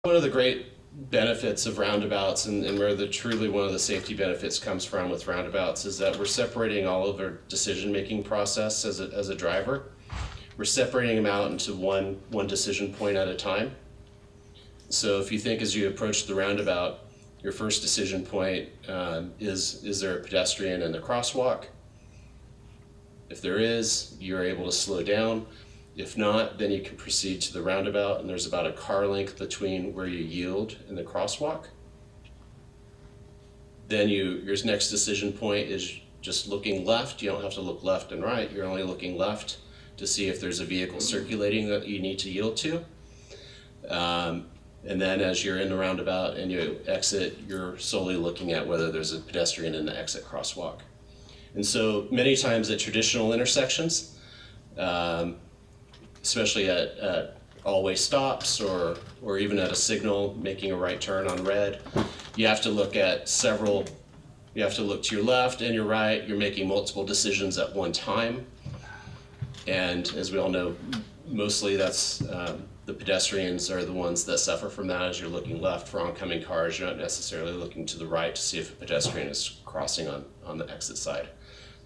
One of the great benefits of roundabouts and where truly one of the safety benefits comes from with roundabouts is that we're separating all of our decision-making process as a driver. We're separating them out into one decision point at a time. So if you think as you approach the roundabout, your first decision point is there a pedestrian in the crosswalk? If there is, you're able to slow down. If not, then you can proceed to the roundabout, and there's about a car length between where you yield and the crosswalk. Then your next decision point is just looking left. You don't have to look left and right. You're only looking left to see if there's a vehicle circulating that you need to yield to. And then as you're in the roundabout and you exit, you're solely looking at whether there's a pedestrian in the exit crosswalk. And so many times at traditional intersections, especially at all-way stops or even at a signal making a right turn on red, you have to look at several, you have to look to your left and your right. You're making multiple decisions at one time. And as we all know, mostly that's the pedestrians are the ones that suffer from that. As you're looking left for oncoming cars, you're not necessarily looking to the right to see if a pedestrian is crossing on the exit side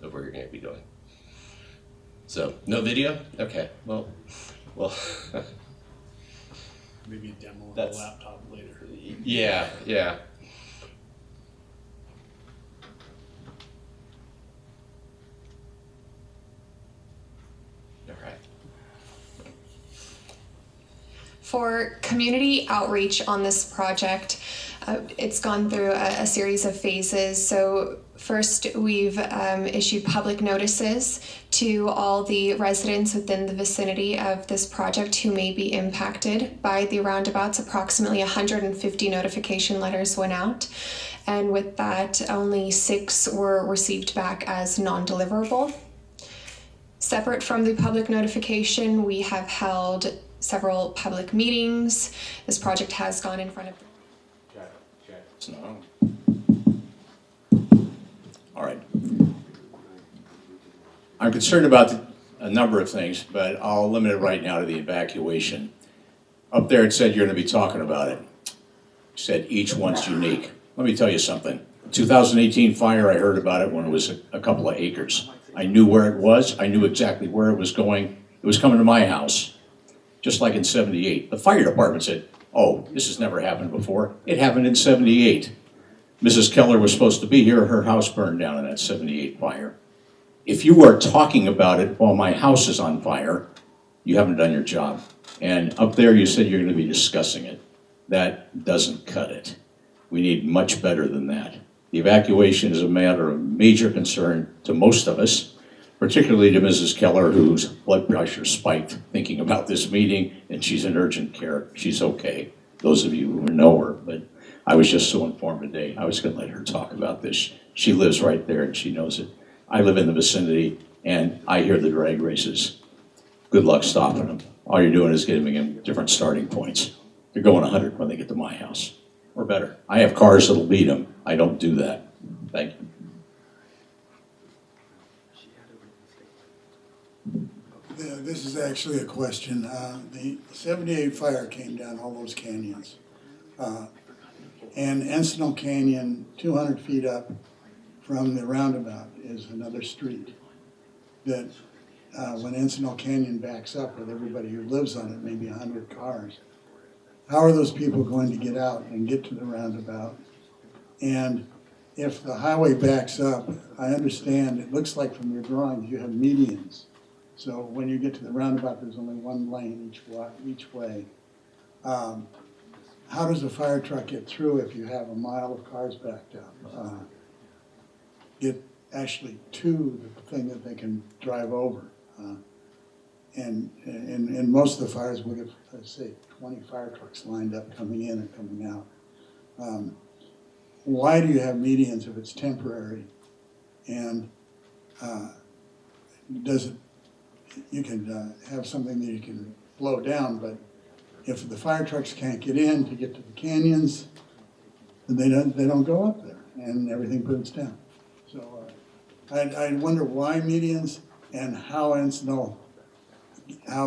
of where you're going to be going. So, no video? Okay, well. Maybe a demo on the laptop later. Yeah. All right. For community outreach on this project, it's gone through a series of phases. So first, we've issued public notices to all the residents within the vicinity of this project who may be impacted by the roundabouts. Approximately 150 notification letters went out. And with that, only 6 were received back as non-deliverable. Separate from the public notification, we have held several public meetings. This project has gone in front of All right. I'm concerned about a number of things, but I'll limit it right now to the evacuation. Up there it said you're going to be talking about it. It said each one's unique. Let me tell you something. 2018 fire, I heard about it when it was a couple of acres. I knew where it was. I knew exactly where it was going. It was coming to my house, just like in 78. The fire department said, oh, this has never happened before. It happened in 78. Mrs. Keller was supposed to be here. Her house burned down in that 78 fire. If you are talking about it while my house is on fire, you haven't done your job. And up there you said you're going to be discussing it. That doesn't cut it. We need much better than that. The evacuation is a matter of major concern to most of us, particularly to Mrs. Keller, whose blood pressure spiked thinking about this meeting, and she's in urgent care. She's okay. Those of you who know her, but I was just so informed today. I was going to let her talk about this. She lives right there and she knows it. I live in the vicinity and I hear the drag races. Good luck stopping them. All you're doing is giving them different starting points. They're going 100 when they get to my house, or better. I have cars that'll beat them. I don't do that. Thank you. This is actually a question. The 78 fire came down all those canyons. And Encinal Canyon, 200 feet up from the roundabout, is another street that when Encinal Canyon backs up with everybody who lives on it, maybe 100 cars, how are those people going to get out and get to the roundabout? And if the highway backs up, I understand, it looks like from your drawings you have medians. So when you get to the roundabout, there's only one lane each way. How does a fire truck get through if you have a mile of cars backed up? Get actually to the thing that they can drive over. And most of the fires would have, let's say, 20 fire trucks lined up coming in and coming out. Why do you have medians if it's temporary? And you can have something that you can blow down, but if the fire trucks can't get in to get to the canyons, then they don't go up there, and everything burns down. So I wonder why medians and how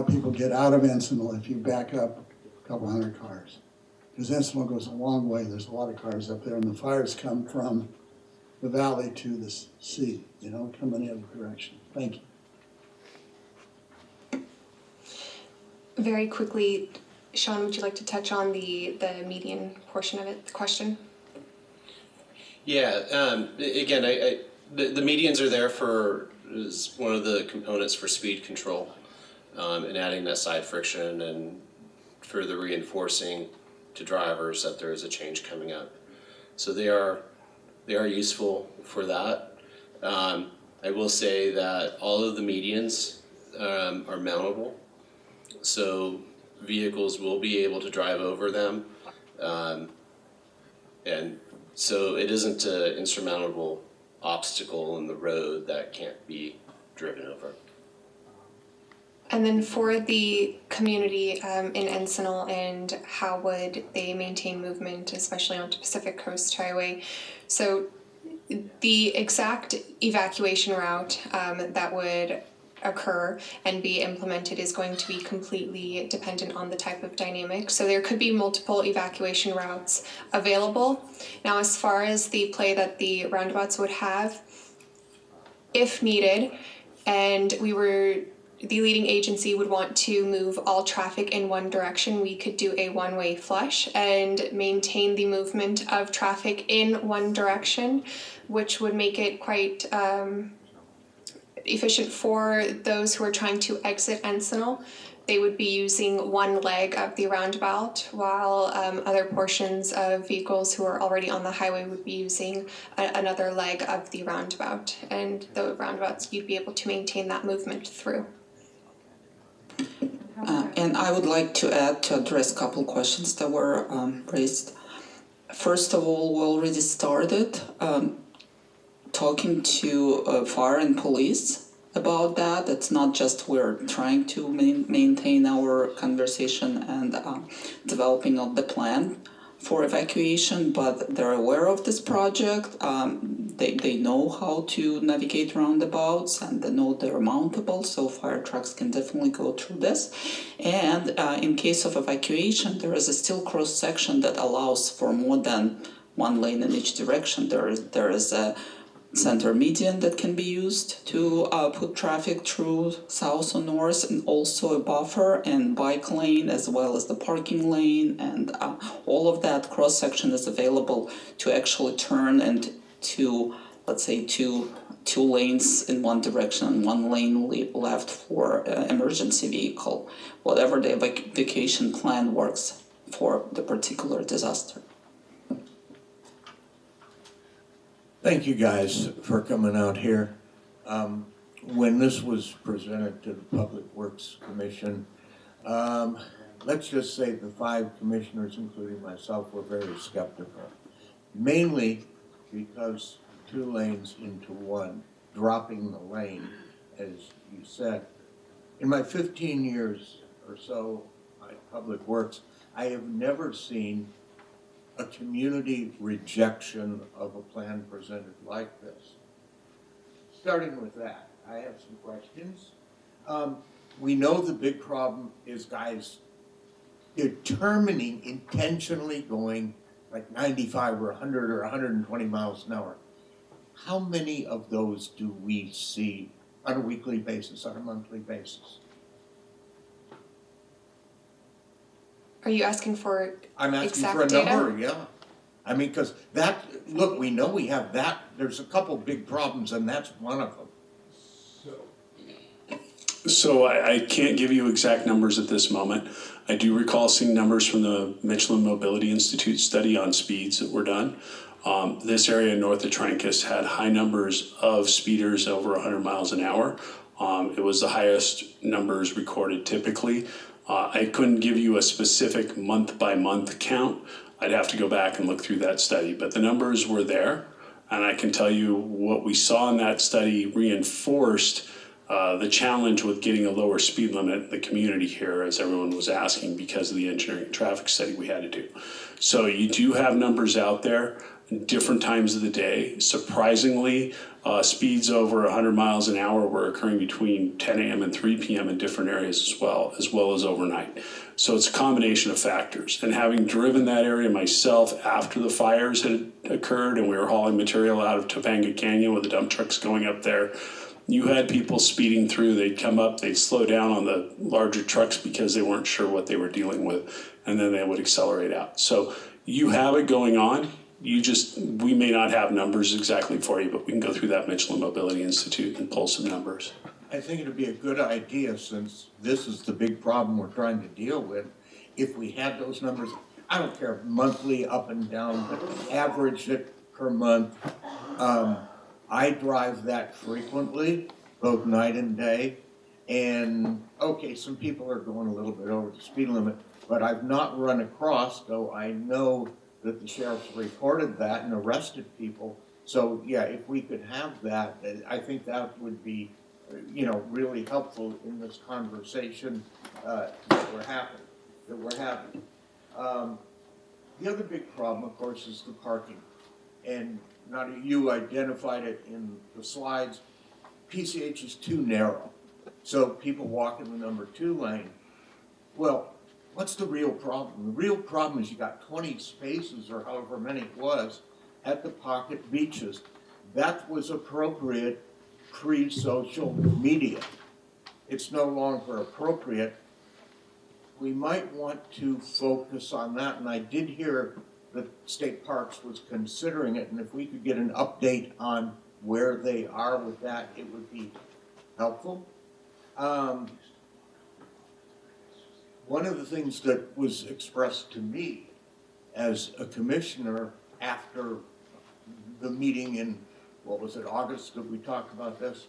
people get out of Encinal if you back up a couple hundred cars. because Encinal goes a long way, there's a lot of cars up there, and the fires come from the valley to the sea, you know, coming in every direction. Thank you. Very quickly, Sean, would you like to touch on the median portion of it, the question? Yeah, again, the medians are there is one of the components for speed control, and adding that side friction and further reinforcing to drivers that there is a change coming up. So they are useful for that. I will say that all of the medians are mountable, so vehicles will be able to drive over them, and so it isn't an insurmountable obstacle in the road that can't be driven over. And then for the community in Encinal, and how would they maintain movement, especially onto Pacific Coast Highway? So the exact evacuation route that would occur and be implemented is going to be completely dependent on the type of dynamic. So there could be multiple evacuation routes available. Now, as far as the play that the roundabouts would have, if needed, and the leading agency would want to move all traffic in one direction, we could do a one-way flush and maintain the movement of traffic in one direction, which would make it quite efficient for those who are trying to exit Encinal. They would be using one leg of the roundabout, while other portions of vehicles who are already on the highway would be using another leg of the roundabout. And the roundabouts, you'd be able to maintain that movement through. And I would like to add to address a couple questions that were raised. First of all, we already started talking to fire and police about that. It's not just we're trying to maintain our conversation and developing of the plan for evacuation, but they're aware of this project. They know how to navigate roundabouts, and they know they're mountable, so fire trucks can definitely go through this. And in case of evacuation, there is a still cross section that allows for more than one lane in each direction. There is a center median that can be used to put traffic through south or north, and also a buffer and bike lane as well as the parking lane, and all of that cross section is available to actually turn and to, let's say, two lanes in one direction and one lane left for emergency vehicle, whatever the evacuation plan works for the particular disaster. Thank you guys for coming out here. When this was presented to the Public Works Commission, let's just say the 5 commissioners, including myself, were very skeptical. Mainly because 2 lanes into one, dropping the lane, as you said. In my 15 years or so at Public Works, I have never seen a community rejection of a plan presented like this. Starting with that, I have some questions. We know the big problem is guys determining intentionally going like 95 or 100 or 120 miles an hour. How many of those do we see on a weekly basis, on a monthly basis? Are you asking for I'm asking exact for a data? number, yeah. I mean, because that, look, we know we have that, there's a couple big problems, and that's one of them. So I can't give you exact numbers at this moment. I do recall seeing numbers from the Michelin Mobility Institute study on speeds that were done. This area north of Trancas had high numbers of speeders over 100 miles an hour. It was the highest numbers recorded typically. I couldn't give you a specific month-by-month count. I'd have to go back and look through that study, but the numbers were there, and I can tell you what we saw in that study reinforced the challenge with getting a lower speed limit in the community here, as everyone was asking, because of the engineering and traffic study we had to do. So you do have numbers out there, different times of the day. Surprisingly, speeds over 100 miles an hour were occurring between 10 a.m. and 3 p.m. in different areas as well as overnight. So it's a combination of factors. And having driven that area myself after the fires had occurred and we were hauling material out of Topanga Canyon with the dump trucks going up there, you had people speeding through. They'd come up, they'd slow down on the larger trucks because they weren't sure what they were dealing with, and then they would accelerate out. So you have it going on. We may not have numbers exactly for you, but we can go through that Michelin Mobility Institute and pull some numbers. I think it'd be a good idea, since this is the big problem we're trying to deal with, if we had those numbers, I don't care monthly, up and down, but average it per month. I drive that frequently, both night and day, and okay, some people are going a little bit over the speed limit, but I've not run across, though I know that the sheriff's reported that and arrested people. So yeah, if we could have that, I think that would be, really helpful in this conversation that we're having. The other big problem, of course, is the parking. And you identified it in the slides. PCH is too narrow, so people walk in the number 2 lane. Well, what's the real problem? The real problem is you got 20 spaces, or however many it was, at the pocket beaches. That was appropriate pre-social media. It's no longer appropriate. We might want to focus on that, and I did hear that State Parks was considering it, and if we could get an update on where they are with that, it would be helpful. One of the things that was expressed to me as a commissioner after the meeting in, August that we talked about this,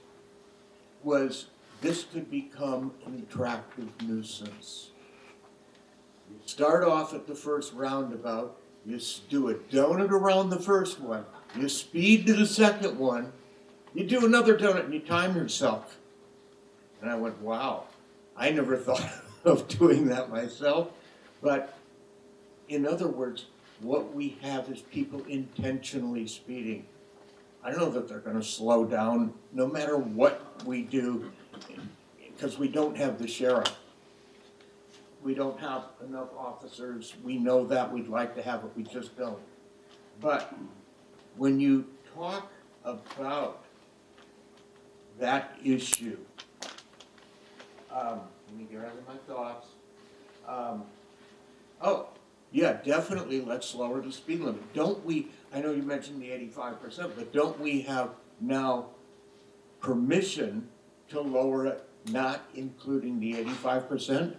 was this could become an attractive nuisance. You start off at the first roundabout, you do a donut around the first one, you speed to the second one, you do another donut and you time yourself. And I went, wow, I never thought of doing that myself. But in other words, what we have is people intentionally speeding. I don't know that they're going to slow down no matter what we do, because we don't have the sheriff. We don't have enough officers. We know that. We'd like to have it. We just don't. But when you talk about that issue, let me get out of my thoughts. Yeah, definitely let's lower the speed limit. Don't we, I know you mentioned the 85%, but don't we have now permission to lower it, not including the 85%?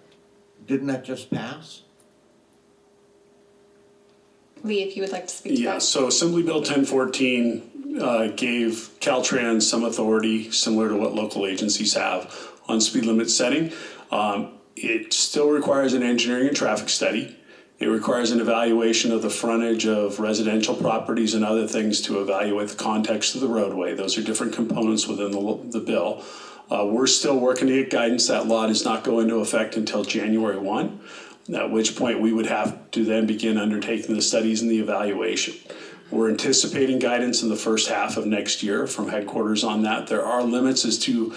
Didn't that just pass? Lee, if you would like to speak to that. Yeah, so Assembly Bill 1014 gave Caltrans some authority, similar to what local agencies have, on speed limit setting. It still requires an engineering and traffic study. It requires an evaluation of the frontage of residential properties and other things to evaluate the context of the roadway. Those are different components within the bill. We're still working to get guidance. That law does not go into effect until January 1, at which point we would have to then begin undertaking the studies and the evaluation. We're anticipating guidance in the first half of next year from headquarters on that. There are limits as to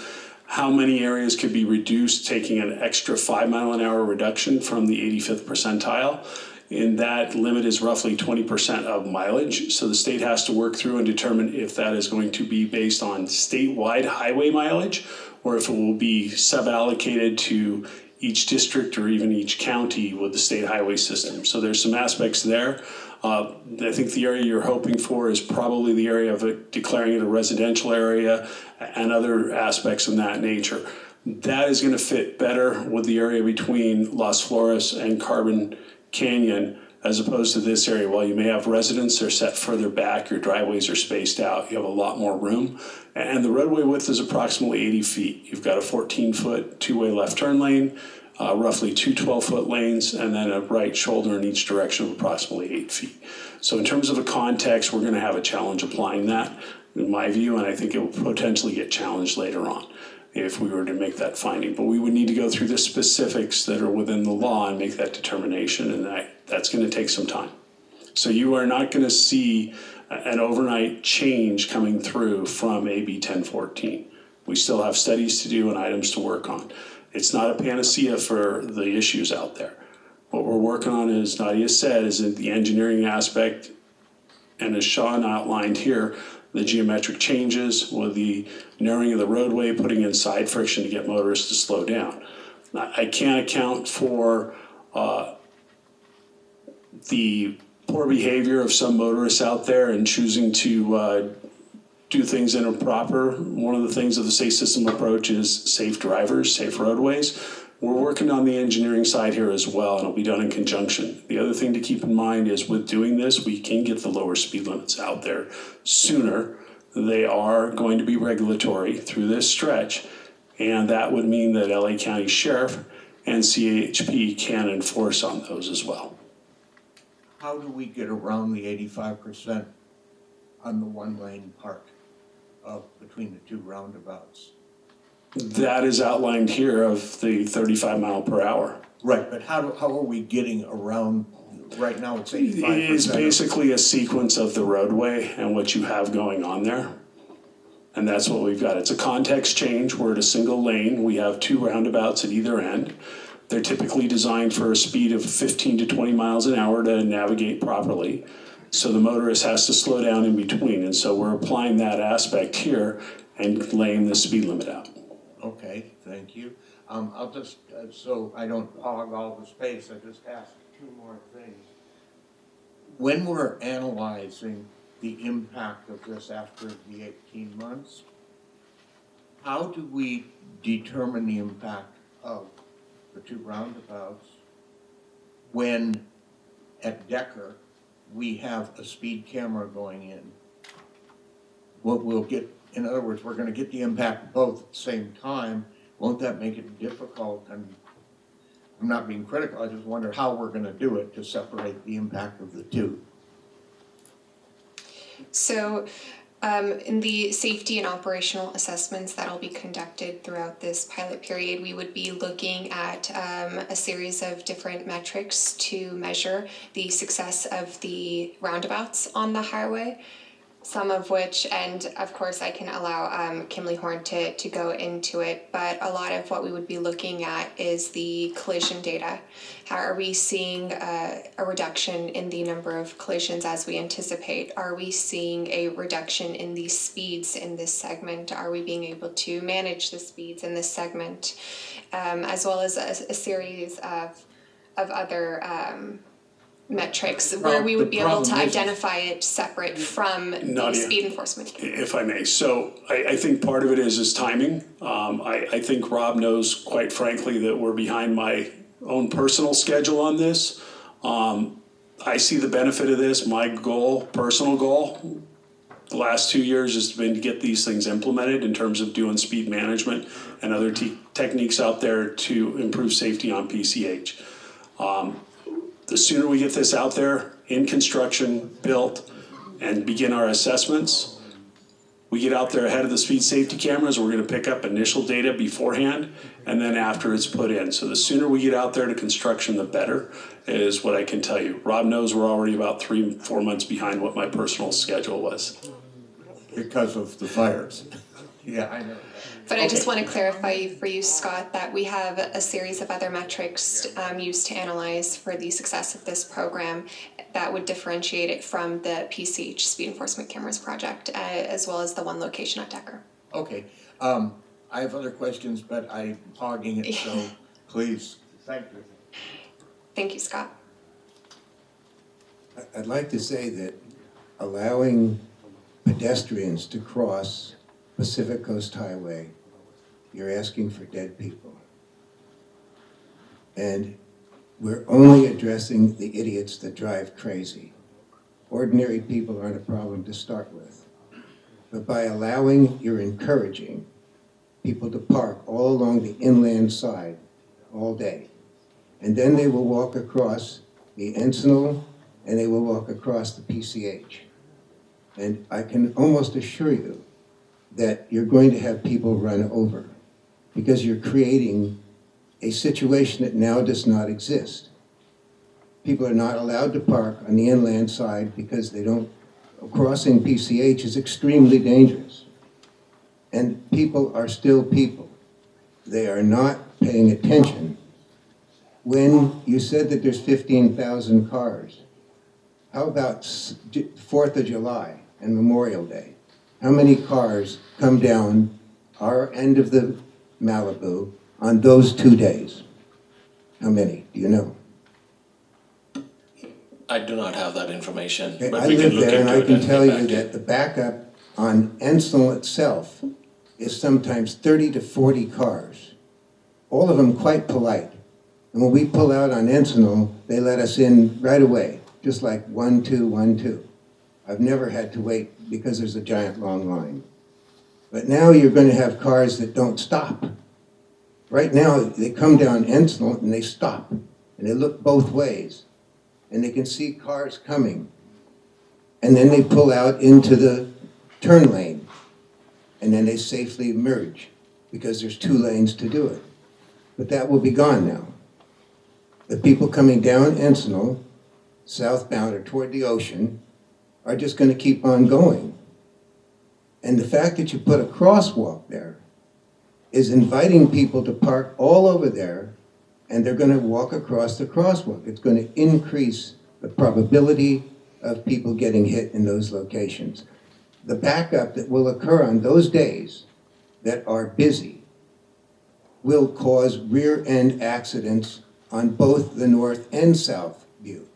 how many areas could be reduced, taking an extra 5 mile-an-hour reduction from the 85th percentile. And that limit is roughly 20% of mileage. So the state has to work through and determine if that is going to be based on statewide highway mileage, or if it will be sub-allocated to each district or even each county with the state highway system. So there's some aspects there. I think the area you're hoping for is probably the area of it, declaring it a residential area and other aspects of that nature. That is going to fit better with the area between Las Flores and Carbon Canyon, as opposed to this area. While you may have residents that are set further back, your driveways are spaced out, you have a lot more room. And the roadway width is approximately 80 feet. You've got a 14-foot two-way left turn lane, roughly two 12-foot lanes, and then a right shoulder in each direction of approximately 8 feet. So in terms of a context, we're going to have a challenge applying that, in my view, and I think it will potentially get challenged later on if we were to make that finding. But we would need to go through the specifics that are within the law and make that determination, and that's going to take some time. So you are not going to see an overnight change coming through from AB 1014. We still have studies to do and items to work on. It's not a panacea for the issues out there. What we're working on, as Nadia said, is in the engineering aspect, and as Sean outlined here, the geometric changes with the narrowing of the roadway, putting in side friction to get motorists to slow down. I can't account for the poor behavior of some motorists out there and choosing to do things improper. One of the things of the safe system approach is safe drivers, safe roadways. We're working on the engineering side here as well, and it'll be done in conjunction. The other thing to keep in mind is with doing this, we can get the lower speed limits out there sooner. They are going to be regulatory through this stretch, and that would mean that LA County Sheriff and CHP can enforce on those as well. How do we get around the 85% on the one-lane part between the two roundabouts? That is outlined here of the 35 mile per hour. Right, but how are we getting around, right now it's 85%? It is basically a sequence of the roadway and what you have going on there. And that's what we've got. It's a context change. We're at a single lane. We have two roundabouts at either end. They're typically designed for a speed of 15 to 20 miles an hour to navigate properly. So the motorist has to slow down in between. And so we're applying that aspect here and laying the speed limit out. Okay, thank you. I'll just, so I don't hog all the space, I just ask two more things. When we're analyzing the impact of this after the 18 months, how do we determine the impact of the two roundabouts when at Decker we have a speed camera going in? What we'll get, in other words, we're going to get the impact both at the same time. Won't that make it difficult? And I'm not being critical, I just wonder how we're going to do it to separate the impact of the two. So in the safety and operational assessments that will be conducted throughout this pilot period, we would be looking at a series of different metrics to measure the success of the roundabouts on the highway. Some of which, and of course I can allow Kimberly Horn to go into it, but a lot of what we would be looking at is the collision data. How are we seeing a reduction in the number of collisions as we anticipate? Are we seeing a reduction in the speeds in this segment? Are we being able to manage the speeds in this segment? As well as a series of other metrics where we would be able to identify it separate from the speed enforcement. If I may. So I think part of it is timing. I think Rob knows, quite frankly, that we're behind my own personal schedule on this. I see the benefit of this. My goal, personal goal, the last 2 years has been to get these things implemented in terms of doing speed management and other techniques out there to improve safety on PCH. The sooner we get this out there in construction, built, and begin our assessments, we get out there ahead of the speed safety cameras. We're going to pick up initial data beforehand and then after it's put in. So the sooner we get out there to construction, the better, is what I can tell you. Rob knows we're already about 3-4 months behind what my personal schedule was. Because of the fires. Yeah, I know. But I just want to clarify for you, Scott, that we have a series of other metrics used to analyze for the success of this program that would differentiate it from the PCH speed enforcement cameras project, as well as the one location at Decker. Okay. I have other questions, but I'm hogging it, so please. Thank you. Thank you, Scott. I'd like to say that allowing pedestrians to cross Pacific Coast Highway, you're asking for dead people. And we're only addressing the idiots that drive crazy. Ordinary people aren't a problem to start with. But by allowing, you're encouraging people to park all along the inland side all day. And then they will walk across the Encinal and they will walk across the PCH. And I can almost assure you that you're going to have people run over because you're creating a situation that now does not exist. People are not allowed to park on the inland side because they don't, crossing PCH is extremely dangerous. And people are still people. They are not paying attention when you said that there's 15,000 cars, how about 4th of July and Memorial Day? How many cars come down our end of the Malibu on those 2 days? How many? Do you know? I do not have that information, Okay, but I we can live look there, and into I it can and tell get you back to that the backup on Encinal itself is sometimes 30 to 40 cars, all of them quite polite. And when we pull out on Encinal, they let us in right away, just like 1, 2, 1, 2. I've never had to wait because there's a giant long line. But now you're going to have cars that don't stop. Right now, they come down Encinal and they stop, and they look both ways, and they can see cars coming. And then they pull out into the turn lane, and then they safely merge because there's 2 lanes to do it. But that will be gone now. The people coming down Encinal, southbound or toward the ocean, are just going to keep on going. And the fact that you put a crosswalk there is inviting people to park all over there, and they're going to walk across the crosswalk. It's going to increase the probability of people getting hit in those locations. The backup that will occur on those days that are busy will cause rear-end accidents on both the north and south view.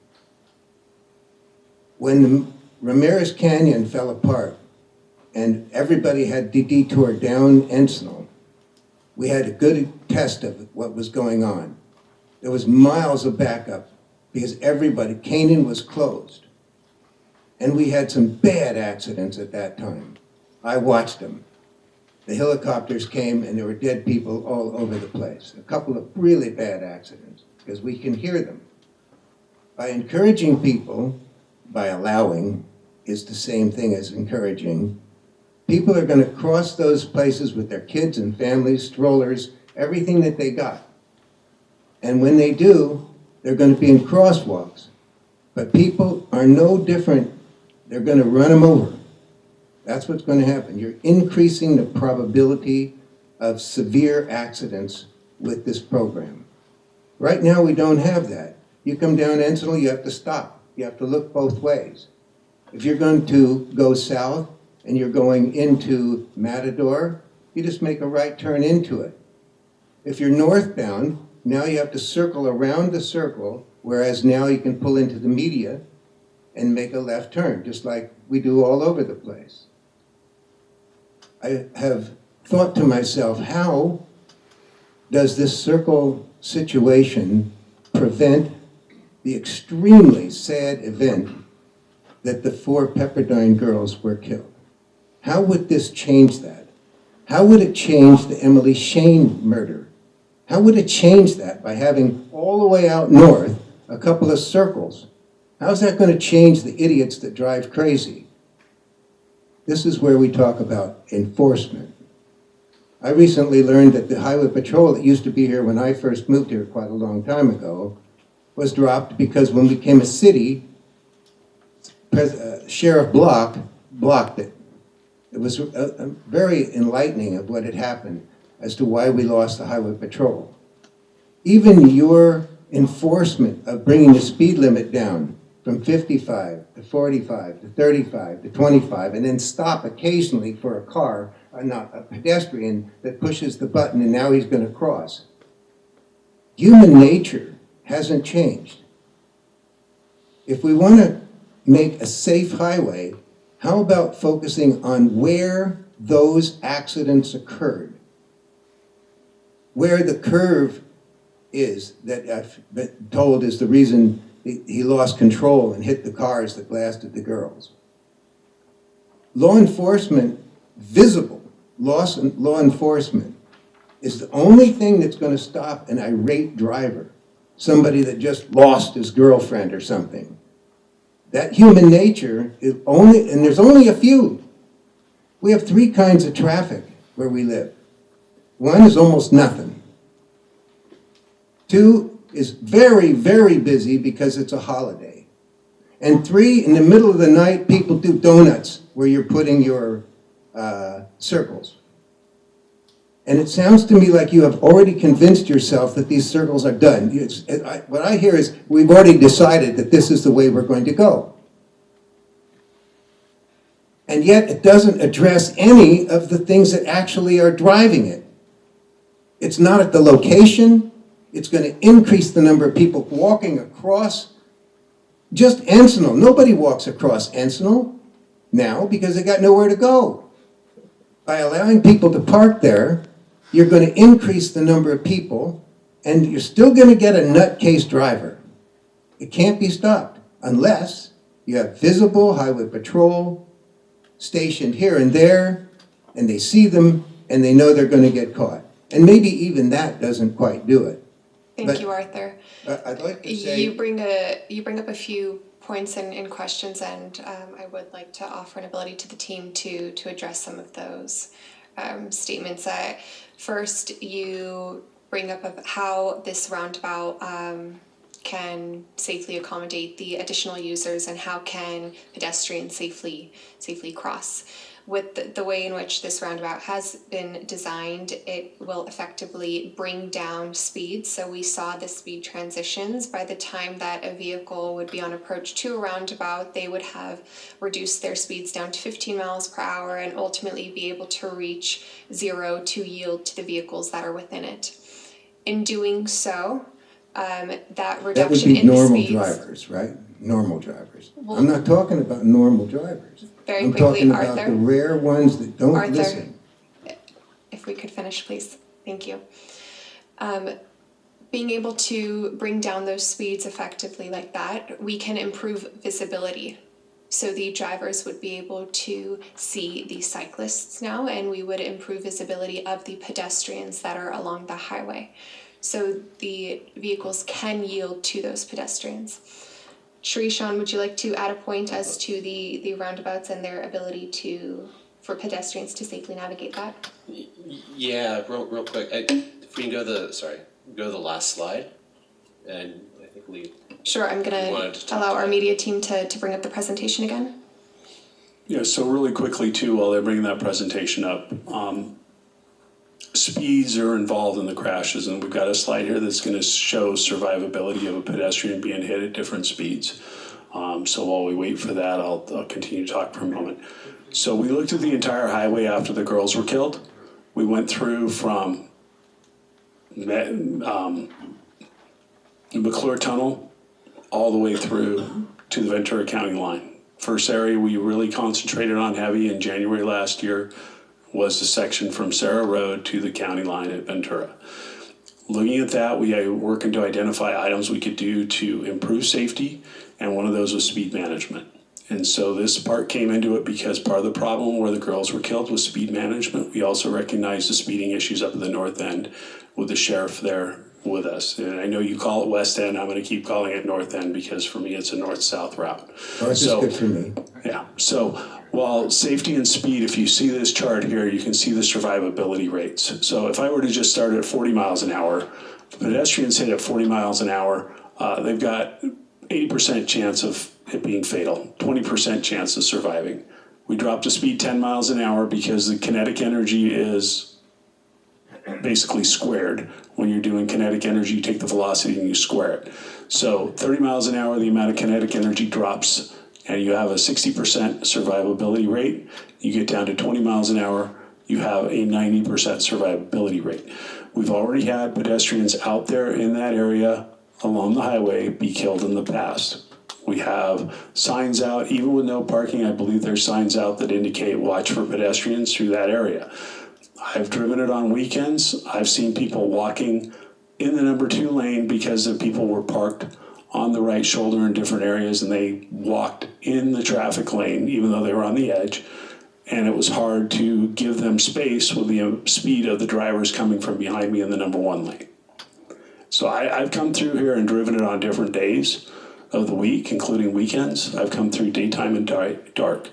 When the Ramirez Canyon fell apart and everybody had to detour down Encinal, we had a good test of what was going on. There was miles of backup because Canaan was closed. And we had some bad accidents at that time. I watched them. The helicopters came and there were dead people all over the place. A couple of really bad accidents because we can hear them. By encouraging people, by allowing, is the same thing as encouraging. People are going to cross those places with their kids and families, strollers, everything that they got. And when they do, they're going to be in crosswalks. But people are no different. They're going to run them over. That's what's going to happen. You're increasing the probability of severe accidents with this program. Right now, we don't have that. You come down Encinal, you have to stop. You have to look both ways. If you're going to go south and you're going into Matador, you just make a right turn into it. If you're northbound, now you have to circle around the circle, whereas now you can pull into the media and make a left turn, just like we do all over the place. I have thought to myself, how does this circle situation prevent the extremely sad event that the 4 Pepperdine girls were killed? How would this change that? How would it change the Emily Shane murder? How would it change that by having all the way out north a couple of circles? How's that going to change the idiots that drive crazy? This is where we talk about enforcement. I recently learned that the highway patrol that used to be here when I first moved here quite a long time ago was dropped because when we became a city, Sheriff Block blocked it. It was very enlightening of what had happened as to why we lost the highway patrol. Even your enforcement of bringing the speed limit down from 55 to 45 to 35 to 25 and then stop occasionally for a car, not a pedestrian that pushes the button and now he's going to cross. Human nature hasn't changed. If we want to make a safe highway, how about focusing on where those accidents occurred? Where the curve is that I've been told is the reason he lost control and hit the cars that blasted the girls. Law enforcement, visible law enforcement, is the only thing that's going to stop an irate driver, somebody that just lost his girlfriend or something. That human nature is only, and there's only a few. We have 3 kinds of traffic where we live. 1 is almost nothing. 2 is very, very busy because it's a holiday. And 3, in the middle of the night, people do donuts where you're putting your circles. And it sounds to me like you have already convinced yourself that these circles are done. What I hear is we've already decided that this is the way we're going to go. And yet it doesn't address any of the things that actually are driving it. It's not at the location. It's going to increase the number of people walking across just Encinal. Nobody walks across Encinal now because they got nowhere to go. By allowing people to park there, you're going to increase the number of people, and you're still going to get a nutcase driver. It can't be stopped unless you have visible highway patrol stationed here and there, and they see them, and they know they're going to get caught. And maybe even that doesn't quite do it. Thank you, Arthur. I'd like to say... You bring up a few points and questions, and I would like to offer an ability to the team to address some of those statements. First, you bring up of how this roundabout can safely accommodate the additional users and how can pedestrians safely cross. With the way in which this roundabout has been designed, it will effectively bring down speed. So we saw the speed transitions. By the time that a vehicle would be on approach to a roundabout, they would have reduced their speeds down to 15 miles per hour and ultimately be able to reach 0 to yield to the vehicles that are within it. In doing so, that reduction That would be in the normal speeds, drivers, right? Normal drivers. Well, I'm not talking about normal drivers. Very I'm quickly, talking about Arthur. the rare ones that don't Arthur, listen. if we could finish, please. Thank you. Being able to bring down those speeds effectively like that, we can improve visibility. So the drivers would be able to see the cyclists now, and we would improve visibility of the pedestrians that are along the highway. So the vehicles can yield to those pedestrians. Shrishan, would you like to add a point as to the roundabouts and their ability for pedestrians to safely navigate that? Yeah, real quick. If we can go to the last slide, and I think Lee. Sure, I'm going to allow our media team to bring up the presentation again. Yeah, so really quickly too, while they're bringing that presentation up, speeds are involved in the crashes, and we've got a slide here that's going to show survivability of a pedestrian being hit at different speeds. So while we wait for that, I'll continue to talk for a moment. So we looked at the entire highway after the girls were killed. We went through from McClure Tunnel all the way through to the Ventura County line. First area we really concentrated on heavy in January last year was the section from Sarah Road to the county line at Ventura. Looking at that, we are working to identify items we could do to improve safety, and one of those was speed management. And so this part came into it because part of the problem where the girls were killed was speed management. We also recognized the speeding issues up at the north end with the sheriff there with us. And I know you call it West End. I'm going to keep calling it North End because for me it's a north-south route. North is good for me. Yeah. So while safety and speed, if you see this chart here, you can see the survivability rates. So if I were to just start at 40 miles an hour, if pedestrians hit at 40 miles an hour, they've got 80% chance of it being fatal, 20% chance of surviving. We dropped the speed 10 miles an hour because the kinetic energy is basically squared. When you're doing kinetic energy, you take the velocity and you square it. So 30 miles an hour, the amount of kinetic energy drops, and you have a 60% survivability rate. You get down to 20 miles an hour, you have a 90% survivability rate. We've already had pedestrians out there in that area along the highway be killed in the past. We have signs out, even with no parking, I believe there's signs out that indicate watch for pedestrians through that area. I've driven it on weekends. I've seen people walking in the number 2 lane because the people were parked on the right shoulder in different areas, and they walked in the traffic lane even though they were on the edge. And it was hard to give them space with the speed of the drivers coming from behind me in the number 1 lane. So I've come through here and driven it on different days of the week, including weekends. I've come through daytime and dark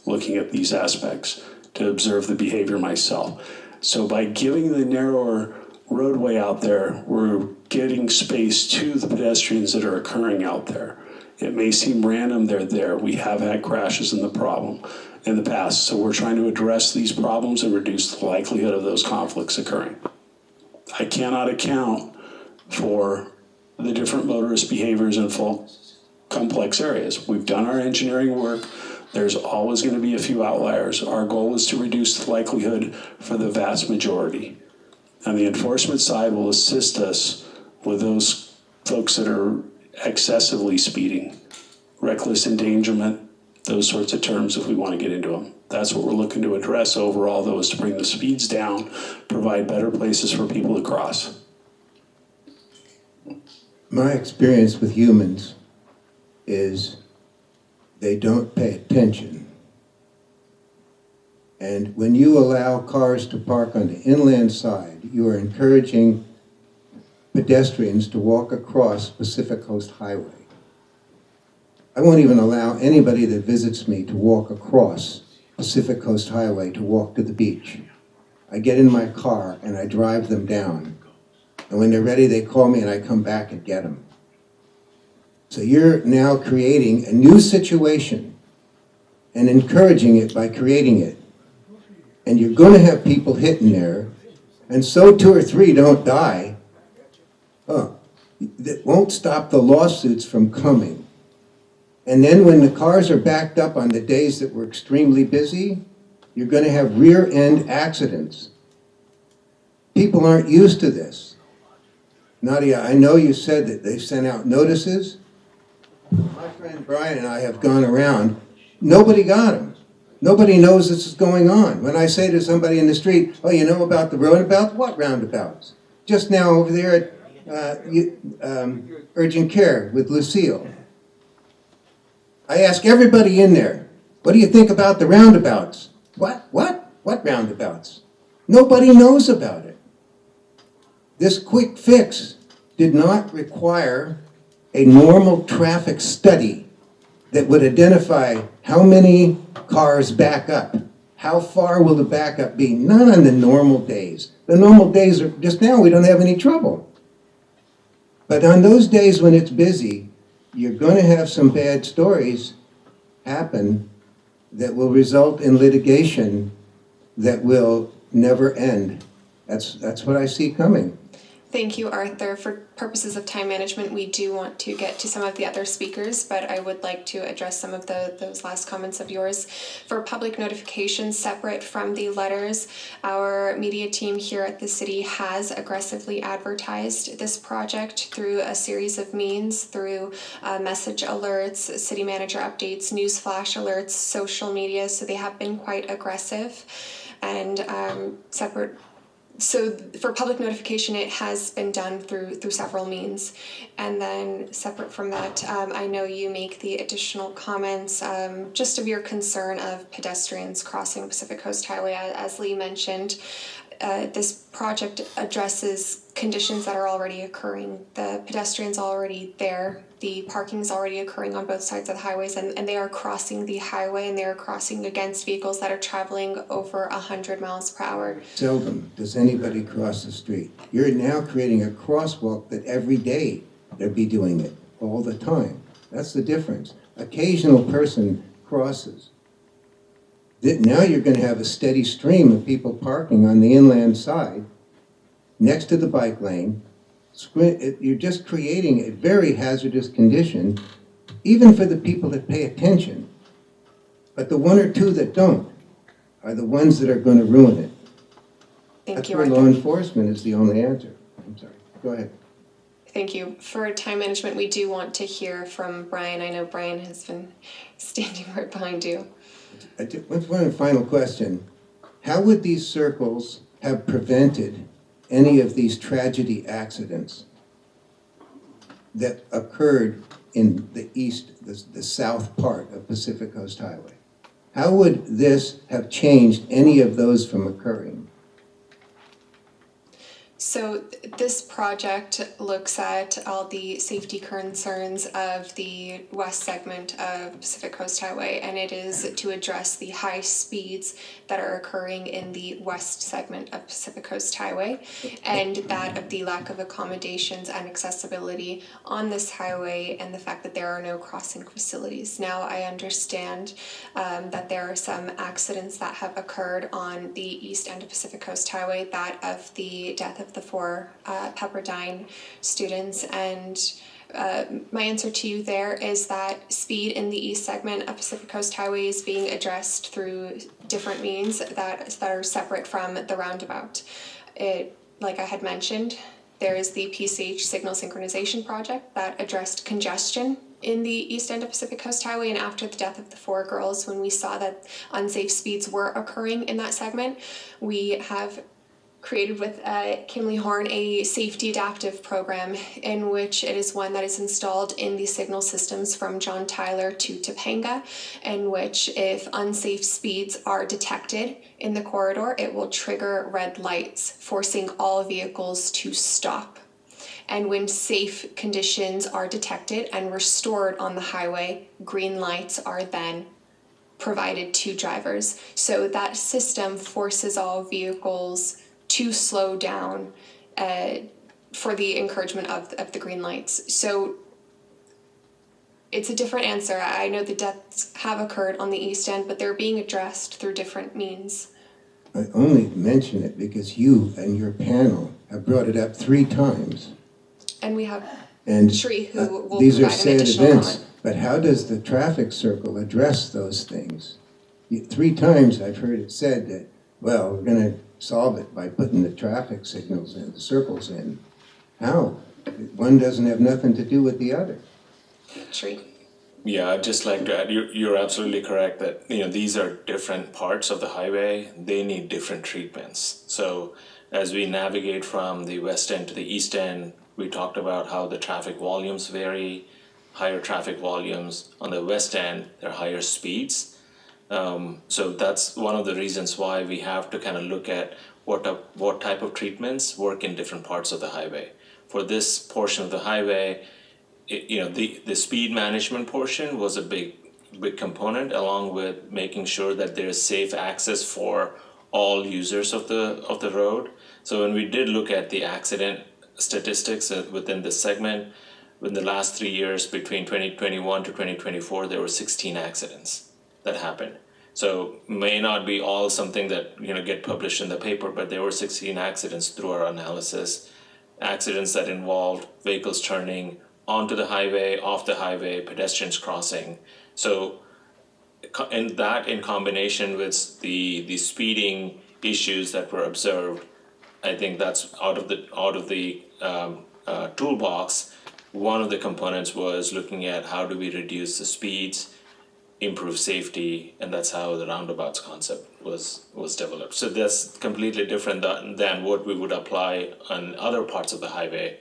looking at these aspects to observe the behavior myself. So by giving the narrower roadway out there, we're getting space to the pedestrians that are occurring out there. It may seem random they're there. We have had crashes in the problem. in the past. So we're trying to address these problems and reduce the likelihood of those conflicts occurring. I cannot account for the different motorist behaviors in full complex areas. We've done our engineering work. There's always going to be a few outliers. Our goal is to reduce the likelihood for the vast majority. And the enforcement side will assist us with those folks that are excessively speeding, reckless endangerment, those sorts of terms if we want to get into them. That's what we're looking to address overall, though, is to bring the speeds down, provide better places for people to cross. My experience with humans is they don't pay attention. And when you allow cars to park on the inland side, you are encouraging pedestrians to walk across Pacific Coast Highway. I won't even allow anybody that visits me to walk across Pacific Coast Highway to walk to the beach. I get in my car and I drive them down. And when they're ready, they call me and I come back and get them. So you're now creating a new situation and encouraging it by creating it. And you're going to have people hitting there, and so 2 or 3 don't die. That won't stop the lawsuits from coming. And then when the cars are backed up on the days that we're extremely busy, you're going to have rear-end accidents. People aren't used to this. Nadia, I know you said that they sent out notices. My friend Brian and I have gone around. Nobody got them. Nobody knows this is going on. When I say to somebody in the street, oh, you know about the roundabout? What roundabouts? Just now over there at urgent care with Lucille. I ask everybody in there, what do you think about the roundabouts? What roundabouts? Nobody knows about it. This quick fix did not require a normal traffic study that would identify how many cars back up. How far will the backup be? Not on the normal days. The normal days are, just now we don't have any trouble. But on those days when it's busy, you're going to have some bad stories happen that will result in litigation that will never end. That's what I see coming. Thank you, Arthur. For purposes of time management, we do want to get to some of the other speakers, but I would like to address some of those last comments of yours. For public notification, separate from the letters, our media team here at the city has aggressively advertised this project through a series of means, through message alerts, city manager updates, news flash alerts, social media, so they have been quite aggressive. And separate. So for public notification, it has been done through several means. And then separate from that, I know you make the additional comments just of your concern of pedestrians crossing Pacific Coast Highway. As Lee mentioned, this project addresses conditions that are already occurring. The pedestrians are already there. The parking is already occurring on both sides of the highways, and they are crossing the highway, and they are crossing against vehicles that are traveling over 100 miles per hour. Seldom does anybody cross the street. You're now creating a crosswalk that every day they'll be doing it, all the time. That's the difference. Occasional person crosses. Now you're going to have a steady stream of people parking on the inland side, next to the bike lane. You're just creating a very hazardous condition, even for the people that pay attention. But the 1 or 2 that don't are the ones that are going to ruin it. That's where law enforcement is the only answer. I'm sorry. Go ahead. Thank you. For time management, we do want to hear from Brian. I know Brian has been standing right behind you. One final question. How would these circles have prevented any of these tragedy accidents that occurred in the south part of Pacific Coast Highway? How would this have changed any of those from occurring? So this project looks at all the safety concerns of the west segment of Pacific Coast Highway, and it is to address the high speeds that are occurring in the west segment of Pacific Coast Highway, and that of the lack of accommodations and accessibility on this highway, and the fact that there are no crossing facilities. Now, I understand that there are some accidents that have occurred on the east end of Pacific Coast Highway, that of the death of the 4 Pepperdine students, and my answer to you there is that speed in the east segment of Pacific Coast Highway is being addressed through different means that are separate from the roundabout. Like I had mentioned, there is the PCH signal synchronization project that addressed congestion in the east end of Pacific Coast Highway, and after the death of the 4 girls, when we saw that unsafe speeds were occurring in that segment, we have created with Kimley Horn a safety adaptive program, in which it is one that is installed in the signal systems from John Tyler to Topanga, in which if unsafe speeds are detected in the corridor, it will trigger red lights, forcing all vehicles to stop. And when safe conditions are detected and restored on the highway, green lights are then provided to drivers. So that system forces all vehicles to slow down for the encouragement of the green lights. So it's a different answer. I know the deaths have occurred on the east end, but they're being addressed through different means. I only mention it because you and your panel have brought it up 3 times. And we have And Shri, who will these are provide an sad additional events, comment. but how does the traffic circle address those things? 3 times I've heard it said that, well, we're going to solve it by putting the traffic signals in, the circles in. How? One doesn't have nothing to do with the other. Shri. Yeah, I'd just like to add, you're absolutely correct that, these are different parts of the highway. They need different treatments. So as we navigate from the west end to the east end, we talked about how the traffic volumes vary. Higher traffic volumes on the west end, they're higher speeds. So that's one of the reasons why we have to kind of look at what type of treatments work in different parts of the highway. For this portion of the highway, the speed management portion was a big component, along with making sure that there's safe access for all users of the road. So when we did look at the accident statistics within this segment, in the last 3 years, between 2021 to 2024, there were 16 accidents that happened. So may not be all something that get published in the paper, but there were 16 accidents through our analysis. Accidents that involved vehicles turning onto the highway, off the highway, pedestrians crossing. So in combination with the speeding issues that were observed, I think that's out of the toolbox. One of the components was looking at how do we reduce the speeds, improve safety, and that's how the RoundAboutS concept was developed. So that's completely different than what we would apply on other parts of the highway.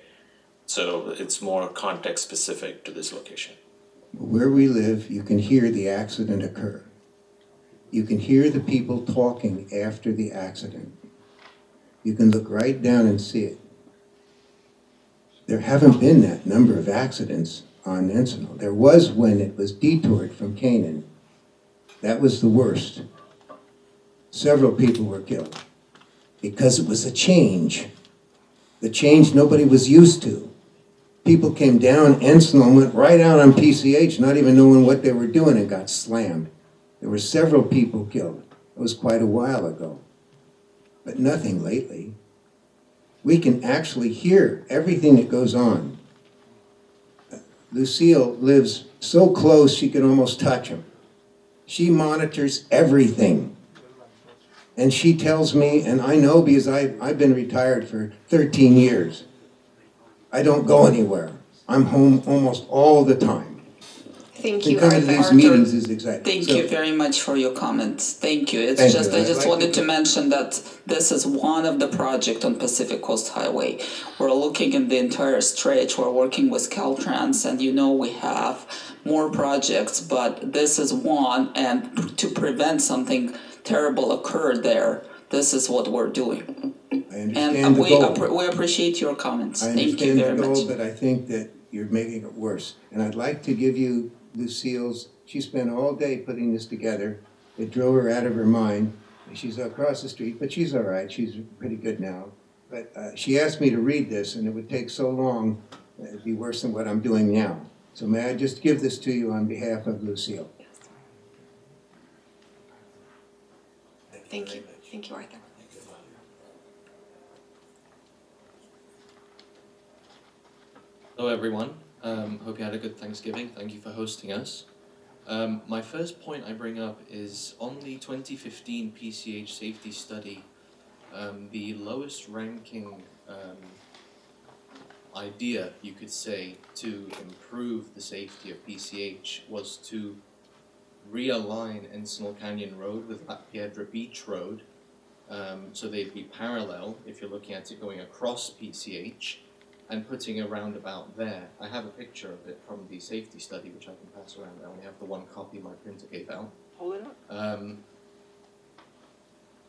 So it's more context specific to this location. Where we live, you can hear the accident occur. You can hear the people talking after the accident. You can look right down and see it. There haven't been that number of accidents on Encinal. There was when it was detoured from Canaan. That was the worst. Several people were killed because it was a change. The change nobody was used to. People came down Encinal and went right out on PCH, not even knowing what they were doing, and got slammed. There were several people killed. It was quite a while ago, but nothing lately. We can actually hear everything that goes on. Lucille lives so close she can almost touch him. She monitors everything. And she tells me, and I know because I've been retired for 13 years, I don't go anywhere. I'm home almost all the time. Thank And you, coming to these Arthur. meetings is exciting. Thank So- you very much for your comments. Thank you. It's Thank just you. I I'd just like wanted to- to mention that this is one of the projects on Pacific Coast Highway. We're looking at the entire stretch. We're working with CaltranS, and we have more projects, but this is one. And to prevent something terrible occur there, this is what we're doing. I understand And the goal. we appreciate your comments. I Thank you understand very the goal, much. but I think that you're making it worse. And I'd like to give you Lucille's, she spent all day putting this together. It drove her out of her mind. She's across the street, but she's all right. She's pretty good now. But she asked me to read this, and it would take so long, it'd be worse than what I'm doing now. So may I just give this to you on behalf of Lucille? Thank you. Thank you, Arthur. Hello everyone, hope you had a good Thanksgiving. Thank you for hosting us. My first point I bring up is on the 2015 PCH safety study, the lowest ranking idea, you could say, to improve the safety of PCH was to realign Encinal Canyon Road with La Piedra Beach Road, so they'd be parallel if you're looking at it going across PCH, and putting a roundabout there. I have a picture of it from the safety study, which I can pass around. I only have the one copy my printer gave out. Hold it up.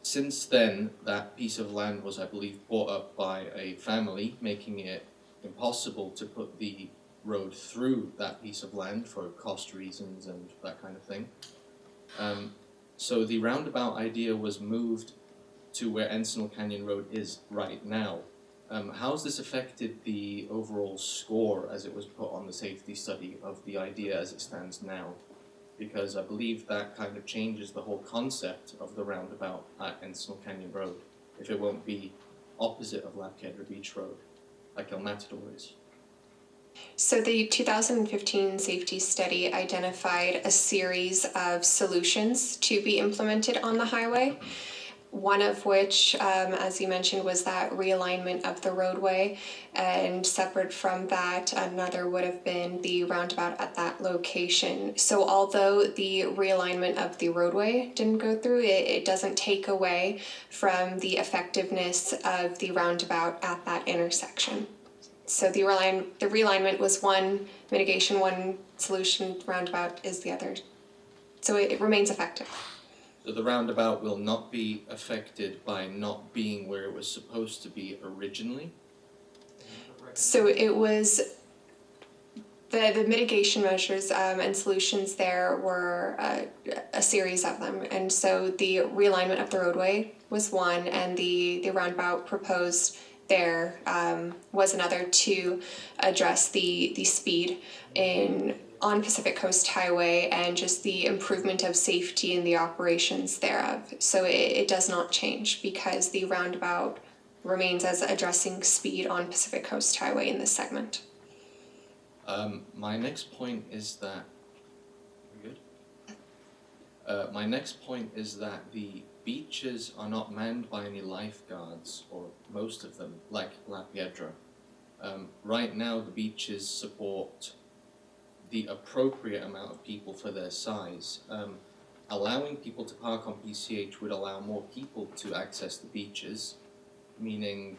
Since then, that piece of land was, I believe, bought up by a family, making it impossible to put the road through that piece of land for cost reasons and that kind of thing. So the roundabout idea was moved to where Encinal Canyon Road is right now. How's this affected the overall score as it was put on the safety study of the idea as it stands now? Because I believe that kind of changes the whole concept of the roundabout at Encinal Canyon Road, if it won't be opposite of La Piedra Beach Road, like El Matador is. So the 2015 safety study identified a series of solutions to be implemented on the highway. One of which, as you mentioned, was that realignment of the roadway, and separate from that, another would have been the roundabout at that location. So although the realignment of the roadway didn't go through, it doesn't take away from the effectiveness of the roundabout at that intersection. So the realignment was one mitigation, one solution, roundabout is the other. So it remains effective. So the roundabout will not be affected by not being where it was supposed to be originally? So it was, the mitigation measures and solutions there were a series of them. And so the realignment of the roadway was one, and the roundabout proposed there was another to address the speed on Pacific Coast Highway and just the improvement of safety and the operations thereof. So it does not change because the roundabout remains as addressing speed on Pacific Coast Highway in this segment. My next point is that, my next point is that the beaches are not manned by any lifeguards, or most of them, like La Piedra. Right now the beaches support the appropriate amount of people for their size. Allowing people to park on PCH would allow more people to access the beaches, meaning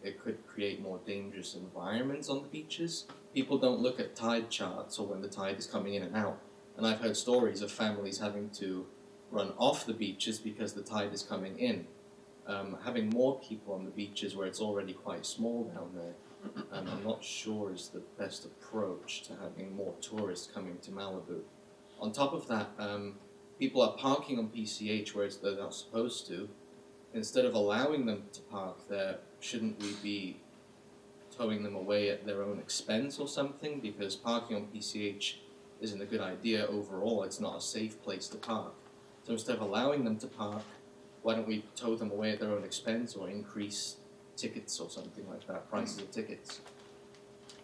it could create more dangerous environments on the beaches. People don't look at tide charts or when the tide is coming in and out. And I've heard stories of families having to run off the beaches because the tide is coming in. Having more people on the beaches where it's already quite small down there, I'm not sure is the best approach to having more tourists coming to Malibu. On top of that, people are parking on PCH where they're not supposed to. Instead of allowing them to park there, shouldn't we be towing them away at their own expense or something? Because parking on PCH isn't a good idea overall. It's not a safe place to park. So instead of allowing them to park, why don't we tow them away at their own expense or increase tickets or something like that, prices of tickets?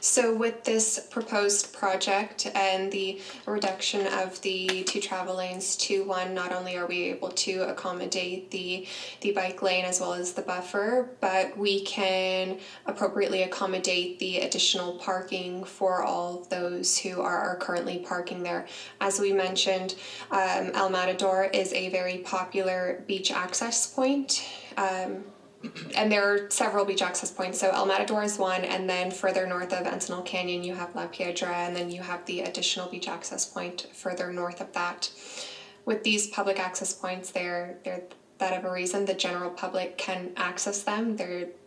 So with this proposed project and the reduction of the 2 travel lanes to 1, not only are we able to accommodate the bike lane as well as the buffer, but we can appropriately accommodate the additional parking for all of those who are currently parking there. As we mentioned, El Matador is a very popular beach access point. And there are several beach access points. So El Matador is one, and then further north of Encinal Canyon you have La Piedra, and then you have the additional beach access point further north of that. With these public access points, they're that of a reason the general public can access them.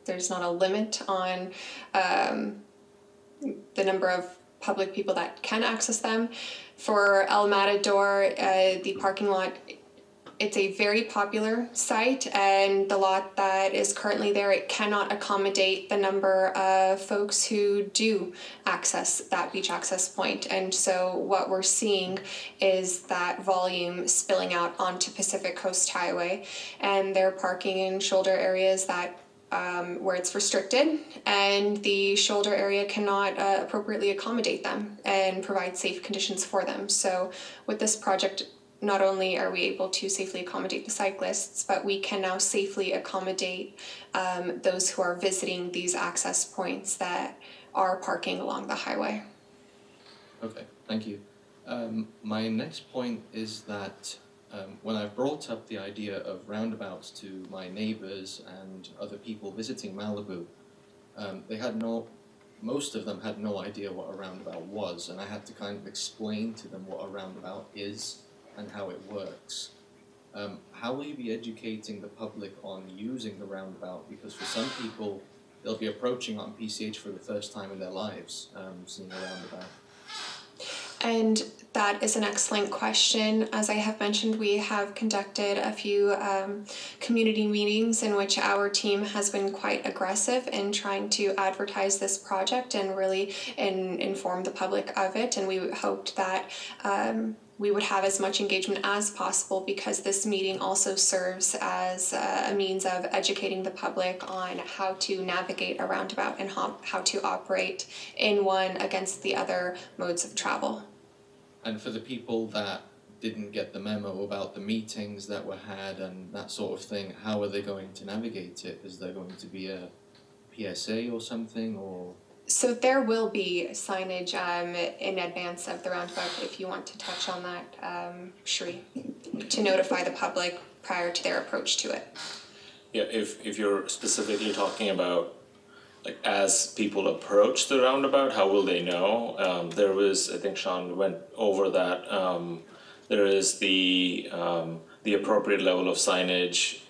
There's not a limit on the number of public people that can access them. For El Matador, the parking lot, it's a very popular site, and the lot that is currently there, it cannot accommodate the number of folks who do access that beach access point. And so what we're seeing is that volume spilling out onto Pacific Coast Highway, and they're parking in shoulder areas that where it's restricted, and the shoulder area cannot appropriately accommodate them and provide safe conditions for them. So with this project, not only are we able to safely accommodate the cyclists, but we can now safely accommodate those who are visiting these access points that are parking along the highway. Okay, thank you. My next point is that when I brought up the idea of roundabouts to my neighbors and other people visiting Malibu, most of them had no idea what a roundabout was, and I had to kind of explain to them what a roundabout is and how it works. How will you be educating the public on using the roundabout? Because for some people, they'll be approaching on PCH for the first time in their lives, seeing a roundabout. And that is an excellent question. As I have mentioned, we have conducted a few community meetings in which our team has been quite aggressive in trying to advertise this project and really inform the public of it. And we hoped that we would have as much engagement as possible, because this meeting also serves as a means of educating the public on how to navigate a roundabout and how to operate in one against the other modes of travel. And for the people that didn't get the memo about the meetings that were had and that sort of thing, how are they going to navigate it? Is there going to be a PSA or something, or? So there will be signage in advance of the roundabout, if you want to touch on that, Shri, to notify the public prior to their approach to it. Yeah, if you're specifically talking about, like, as people approach the roundabout, how will they know? There was, I think Sean went over that. There is the appropriate level of signage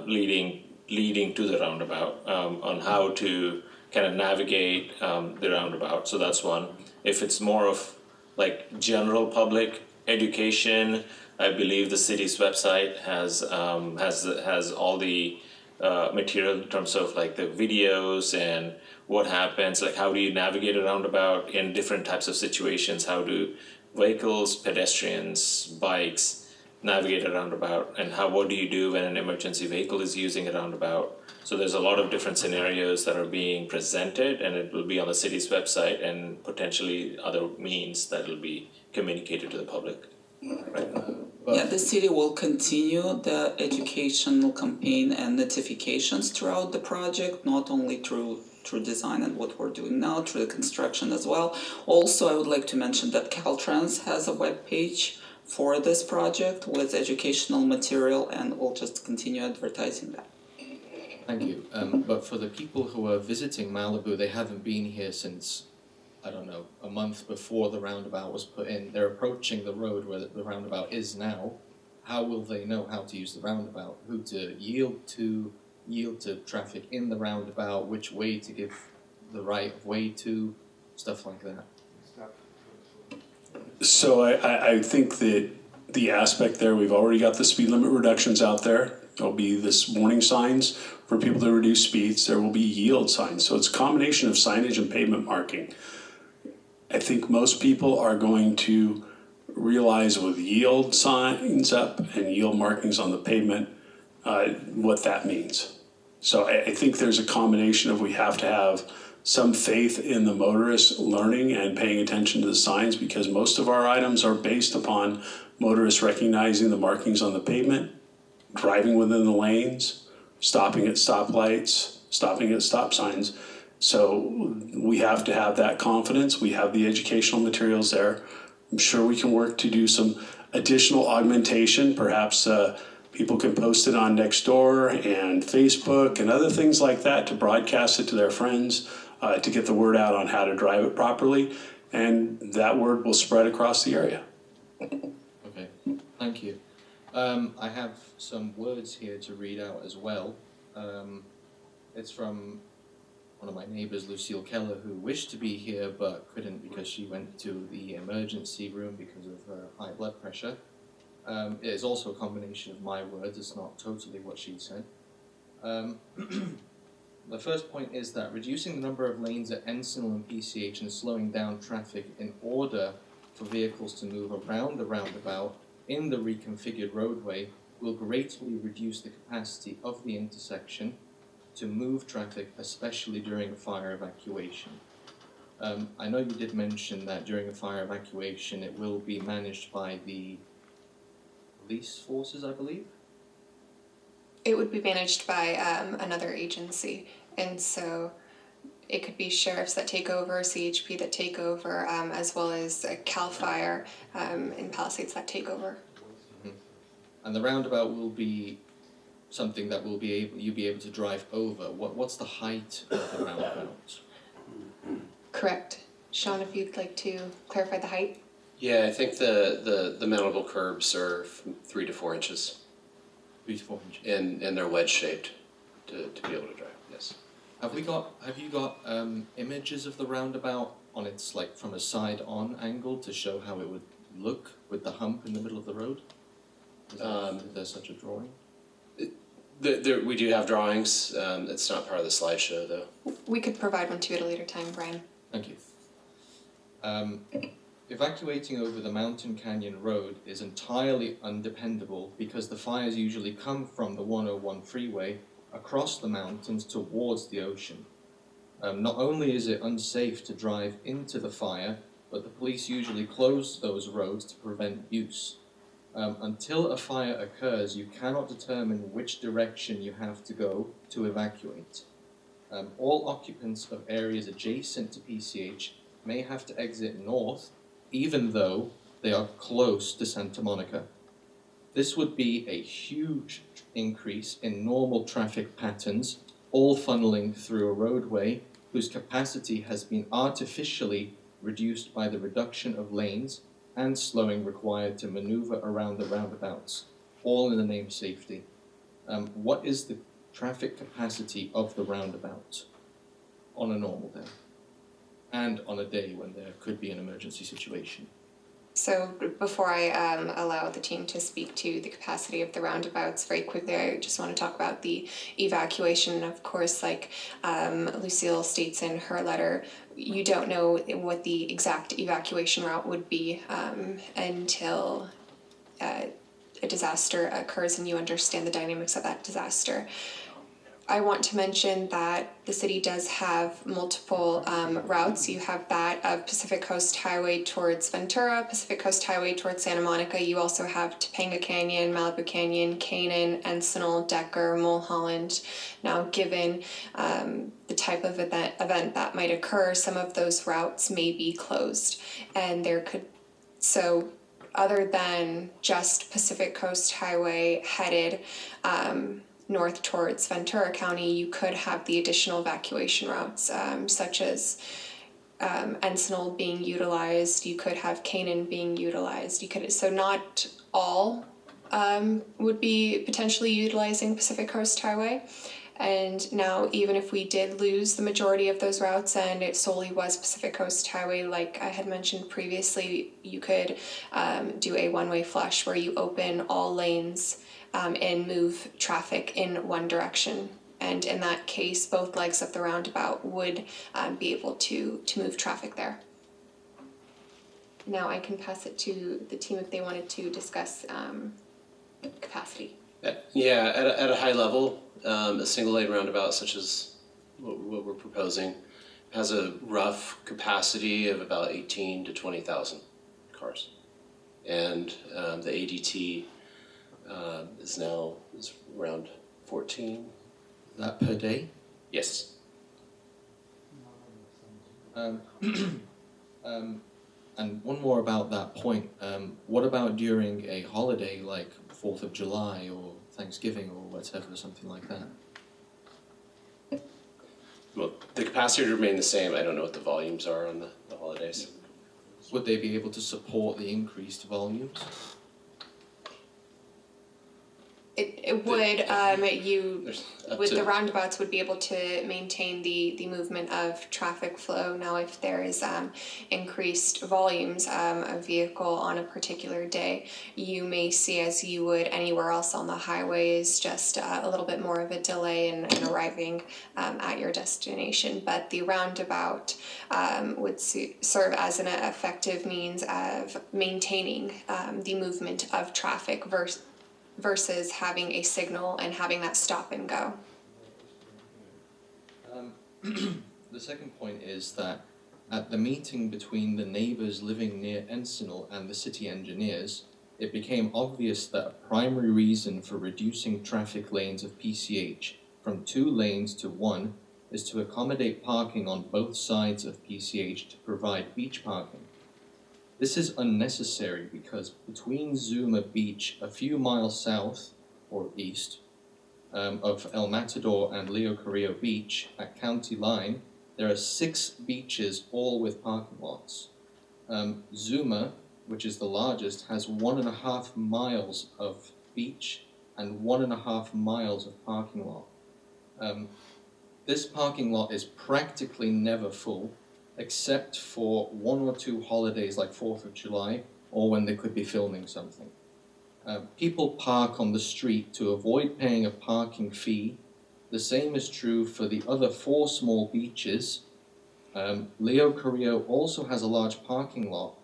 leading to the roundabout on how to kind of navigate the roundabout. So that's one. If it's more of like general public education, I believe the city's website has all the material in terms of like the videos and what happens, like how do you navigate a roundabout in different types of situations, how do vehicles, pedestrians, bikes navigate a roundabout, and what do you do when an emergency vehicle is using a roundabout. So there's a lot of different scenarios that are being presented, and it will be on the city's website and potentially other means that will be communicated to the public. Right. Yeah, the city will continue the educational campaign and notifications throughout the project, not only through design and what we're doing now, through the construction as well. Also, I would like to mention that CaltranS has a web page for this project with educational material, and we'll just continue advertising that. Thank you. But for the people who are visiting Malibu, they haven't been here since, I don't know, a month before the roundabout was put in. They're approaching the road where the roundabout is now. How will they know how to use the roundabout? Who to yield to traffic in the roundabout, which way to give the right of way to, stuff like that. So I think that the aspect there, we've already got the speed limit reductions out there. There'll be this warning signs for people to reduce speeds. There will be yield signs. So it's a combination of signage and pavement marking. I think most people are going to realize with yield signs up and yield markings on the pavement what that means. So I think there's a combination of, we have to have some faith in the motorist learning and paying attention to the signs, because most of our items are based upon motorists recognizing the markings on the pavement, driving within the lanes, stopping at stoplights, stopping at stop signs. So we have to have that confidence. We have the educational materials there. I'm sure we can work to do some additional augmentation. Perhaps people can post it on Nextdoor and Facebook and other things like that to broadcast it to their friends, to get the word out on how to drive it properly. And that word will spread across the area. Okay, thank you. I have some words here to read out as well. It's from one of my neighbors, Lucille Keller, who wished to be here but couldn't because she went to the emergency room because of high blood pressure. It is also a combination of my words, it's not totally what she said. The first point is that reducing the number of lanes at Encinal and PCH and slowing down traffic in order for vehicles to move around the roundabout in the reconfigured roadway will greatly reduce the capacity of the intersection to move traffic, especially during a fire evacuation. I know you did mention that during a fire evacuation it will be managed by the police forces, I believe? It would be managed by another agency, and so it could be sheriffs that take over, CHP that take over, as well as CAL FIRE in Palisades that take over. Mm-hmm. And the roundabout will be something that you'll be able to drive over. What's the height of the roundabout? Correct. Sean, if you'd like to clarify the height? Yeah, I think the mountable curbs are 3 to 4 inches. 3 to 4 inches. And they're wedge shaped to be able to drive. Yes. Have you got images of the roundabout on its like from a side on angle to show how it would look with the hump in the middle of the road? Is there such a drawing? We do have drawings. It's not part of the slideshow though. We could provide one to you at a later time, Brian. Thank you. Evacuating over the Mountain Canyon Road is entirely undependable because the fires usually come from the 101 freeway across the mountains towards the ocean. Not only is it unsafe to drive into the fire, but the police usually close those roads to prevent use. Until a fire occurs, you cannot determine which direction you have to go to evacuate. All occupants of areas adjacent to PCH may have to exit north, even though they are close to Santa Monica. This would be a huge increase in normal traffic patterns, all funneling through a roadway whose capacity has been artificially reduced by the reduction of lanes and slowing required to maneuver around the roundabouts, all in the name of safety. What is the traffic capacity of the roundabout on a normal day and on a day when there could be an emergency situation? So before I allow the team to speak to the capacity of the roundabouts very quickly, I just want to talk about the evacuation. Of course, like Lucille states in her letter, you don't know what the exact evacuation route would be until a disaster occurs and you understand the dynamics of that disaster. I want to mention that the city does have multiple routes. You have that of Pacific Coast Highway towards Ventura, Pacific Coast Highway towards Santa Monica. You also have Topanga Canyon, Malibu Canyon, Canaan, Encinal, Decker, Mulholland. Now, given the type of event that might occur, some of those routes may be closed. And so other than just Pacific Coast Highway headed north towards Ventura County, you could have the additional evacuation routes, such as Encinal being utilized. You could have Canaan being utilized. So not all would be potentially utilizing Pacific Coast Highway. And now, even if we did lose the majority of those routes and it solely was Pacific Coast Highway, like I had mentioned previously, you could do a one-way flush where you open all lanes and move traffic in one direction. And in that case, both legs of the roundabout would be able to move traffic there. Now I can pass it to the team if they wanted to discuss capacity. Yeah, at a high level, a single lane roundabout such as what we're proposing has a rough capacity of about 18 to 20,000 cars. And the ADT is around 14. That per day? Yes. And one more about that point. What about during a holiday like 4th of July or Thanksgiving or whatever, something like that? Well, the capacity would remain the same. I don't know what the volumes are on the holidays. Would they be able to support the increased volumes? It would, you, There's up with to- the roundabouts would be able to maintain the movement of traffic flow. Now, if there is increased volumes of vehicle on a particular day, you may see, as you would anywhere else on the highways, just a little bit more of a delay in arriving at your destination. But the roundabout would serve as an effective means of maintaining the movement of traffic versus having a signal and having that stop and go. The second point is that at the meeting between the neighbours living near Encinal and the city engineers, it became obvious that a primary reason for reducing traffic lanes of PCH from 2 lanes to 1 is to accommodate parking on both sides of PCH to provide beach parking. This is unnecessary because between Zuma Beach, a few miles south or east of El Matador and Leo Carrillo Beach at County Line, there are 6 beaches, all with parking lots. Zuma, which is the largest, has 1.5 miles of beach and 1.5 miles of parking lot. This parking lot is practically never full, except for 1 or 2 holidays like 4th of July, or when they could be filming something. People park on the street to avoid paying a parking fee. The same is true for the other 4 small beaches. Leo Carrillo also has a large parking lot.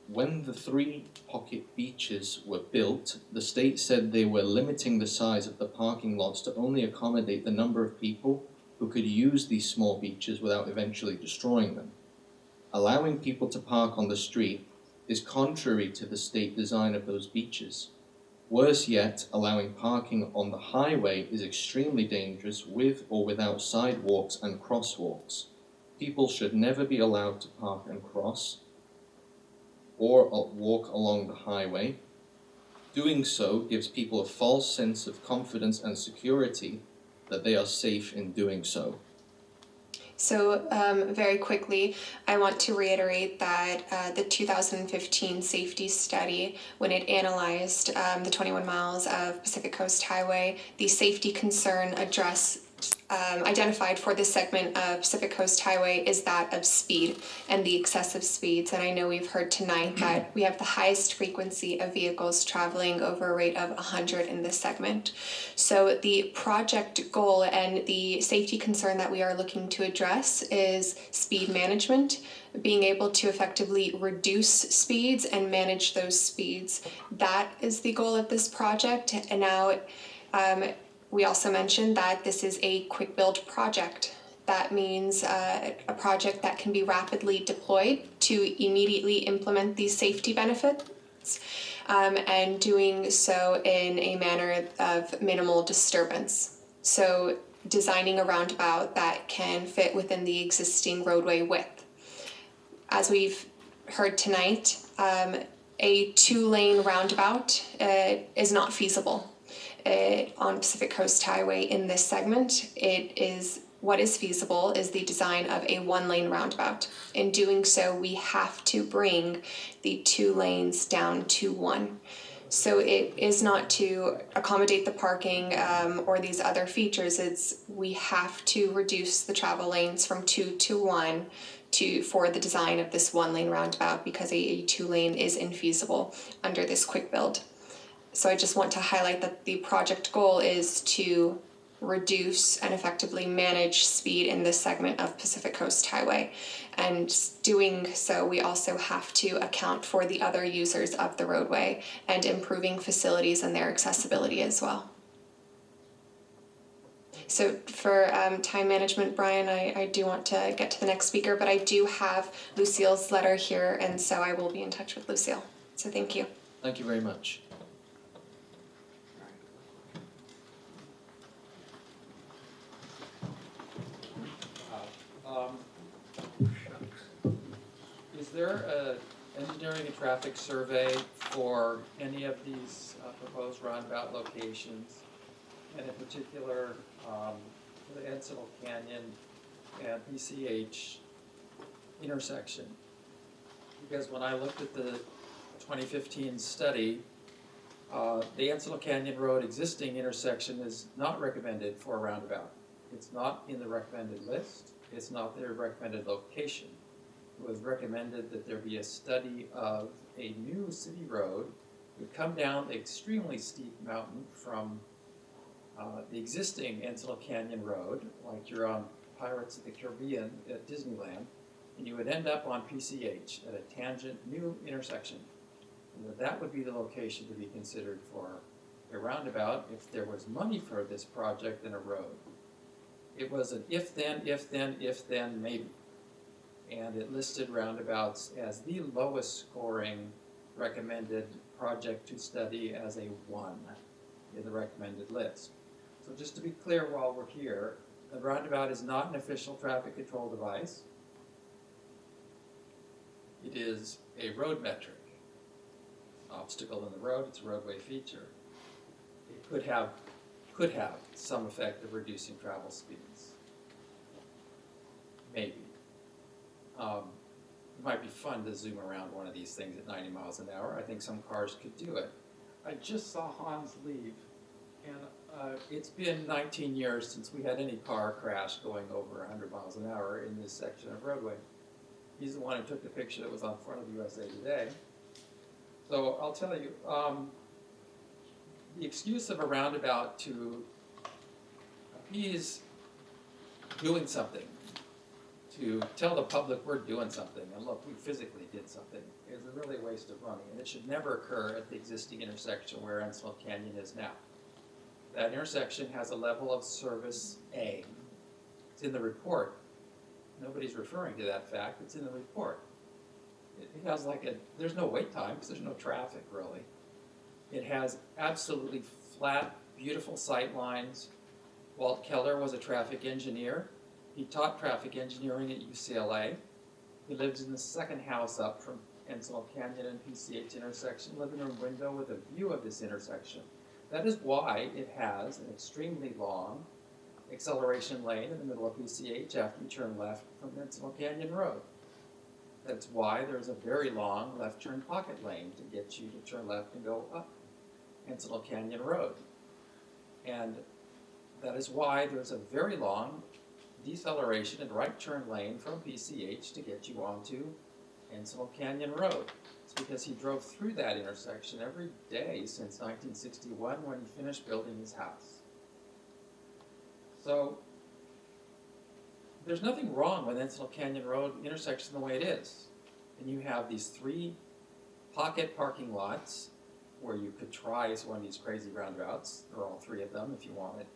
When the 3 pocket beaches were built, the state said they were limiting the size of the parking lots to only accommodate the number of people who could use these small beaches without eventually destroying them. Allowing people to park on the street is contrary to the state design of those beaches. Worse yet, allowing parking on the highway is extremely dangerous with or without sidewalks and crosswalks. People should never be allowed to park and cross or walk along the highway. Doing so gives people a false sense of confidence and security that they are safe in doing so. So very quickly, I want to reiterate that the 2015 safety study, when it analyzed the 21 miles of Pacific Coast Highway, the safety concern identified for this segment of Pacific Coast Highway is that of speed and the excessive speeds. And I know we've heard tonight that we have the highest frequency of vehicles traveling over a rate of 100 in this segment. So the project goal and the safety concern that we are looking to address is speed management, being able to effectively reduce speeds and manage those speeds. That is the goal of this project. And now we also mentioned that this is a quick build project. That means a project that can be rapidly deployed to immediately implement these safety benefits, and doing so in a manner of minimal disturbance. So designing a roundabout that can fit within the existing roadway width. As we've heard tonight, a 2-lane roundabout is not feasible on Pacific Coast Highway in this segment. What is feasible is the design of a 1-lane roundabout. In doing so, we have to bring the 2 lanes down to 1. So it is not to accommodate the parking or these other features. It's we have to reduce the travel lanes from 2 to 1 for the design of this 1-lane roundabout, because a 2-lane is infeasible under this quick build. So I just want to highlight that the project goal is to reduce and effectively manage speed in this segment of Pacific Coast Highway. And doing so, we also have to account for the other users of the roadway and improving facilities and their accessibility as well. So for time management, Brian, I do want to get to the next speaker, but I do have Lucille's letter here, and so I will be in touch with Lucille. So thank you. Thank you very much. Is there a engineering and traffic survey for any of these proposed roundabout locations, and in particular for the Encinal Canyon and PCH intersection? Because when I looked at the 2015 study, The Antelope Canyon Road existing intersection is not recommended for a roundabout. It's not in the recommended list. It's not their recommended location. It was recommended that there be a study of a new city road that would come down the extremely steep mountain from the existing Antelope Canyon Road, like you're on Pirates of the Caribbean at Disneyland, and you would end up on PCH at a tangent new intersection. And that would be the location to be considered for a roundabout if there was money for this project and a road. It was an if then, maybe. And it listed roundabouts as the lowest scoring recommended project to study as a 1 in the recommended list. So just to be clear while we're here, a roundabout is not an official traffic control device. It is a road metric. Obstacle in the road, it's a roadway feature. It could have some effect of reducing travel speeds. Maybe. It might be fun to zoom around one of these things at 90 miles an hour. I think some cars could do it. I just saw Hans leave, and it's been 19 years since we had any car crash going over 100 miles an hour in this section of roadway. He's the one who took the picture that was on front of USA Today. So I'll tell you, the excuse of a roundabout to appease doing something, to tell the public we're doing something, and look, we physically did something, is a really waste of money, and it should never occur at the existing intersection where Antelope Canyon is now. That intersection has a level of service A. It's in the report. Nobody's referring to that fact, it's in the report. It has there's no wait time because there's no traffic really. It has absolutely flat, beautiful sight lines. Walt Keller was a traffic engineer. He taught traffic engineering at UCLA. He lives in the second house up from Antelope Canyon and PCH intersection, living room window with a view of this intersection. That is why it has an extremely long acceleration lane in the middle of PCH after you turn left from Antelope Canyon Road. That's why there's a very long left turn pocket lane to get you to turn left and go up Antelope Canyon Road. And that is why there's a very long deceleration and right turn lane from PCH to get you onto Antelope Canyon Road. It's because he drove through that intersection every day since 1961 when he finished building his house. So there's nothing wrong with Antelope Canyon Road intersection the way it is. And you have these 3 pocket parking lots where you could try one of these crazy roundabouts, or all 3 of them if you wanted.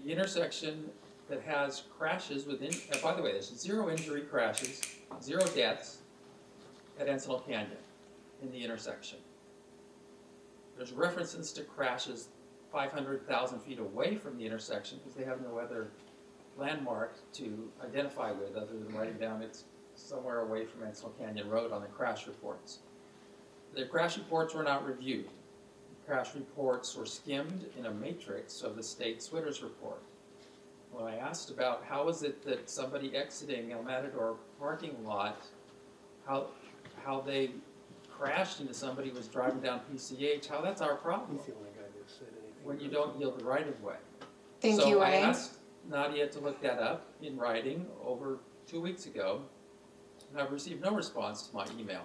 The intersection that has crashes within, by the way, there's 0 injury crashes, 0 deaths at Antelope Canyon in the intersection. There's references to crashes 500,000 feet away from the intersection because they have no other landmark to identify with other than writing down it's somewhere away from Antelope Canyon Road on the crash reports. The crash reports were not reviewed. The crash reports were skimmed in a matrix of the state SWITR's report. When I asked about how is it that somebody exiting El Matador parking lot, how they crashed into somebody who was driving down PCH, how that's our problem when you don't yield the right of way. Thank you, Ryan. I asked Nadia to look that up in writing over 2 weeks ago, and I've received no response to my email,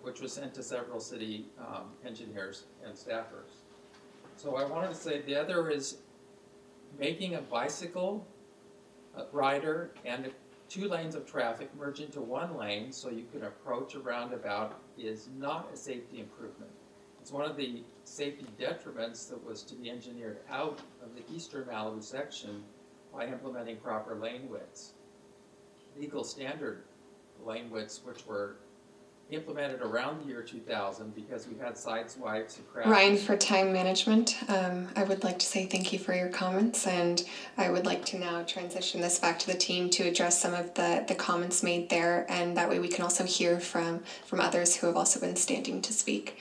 which was sent to several city engineers and staffers. So I wanted to say the other is making a bicycle rider and 2 lanes of traffic merge into 1 lane so you can approach a roundabout is not a safety improvement. It's one of the safety detriments that was to be engineered out of the eastern Malibu section by implementing proper lane widths. Legal standard lane widths which were implemented around the year 2000 because we had side swipes and crashes. Ryan, for time management, I would like to say thank you for your comments, and I would like to now transition this back to the team to address some of the comments made there, and that way we can also hear from others who have also been standing to speak.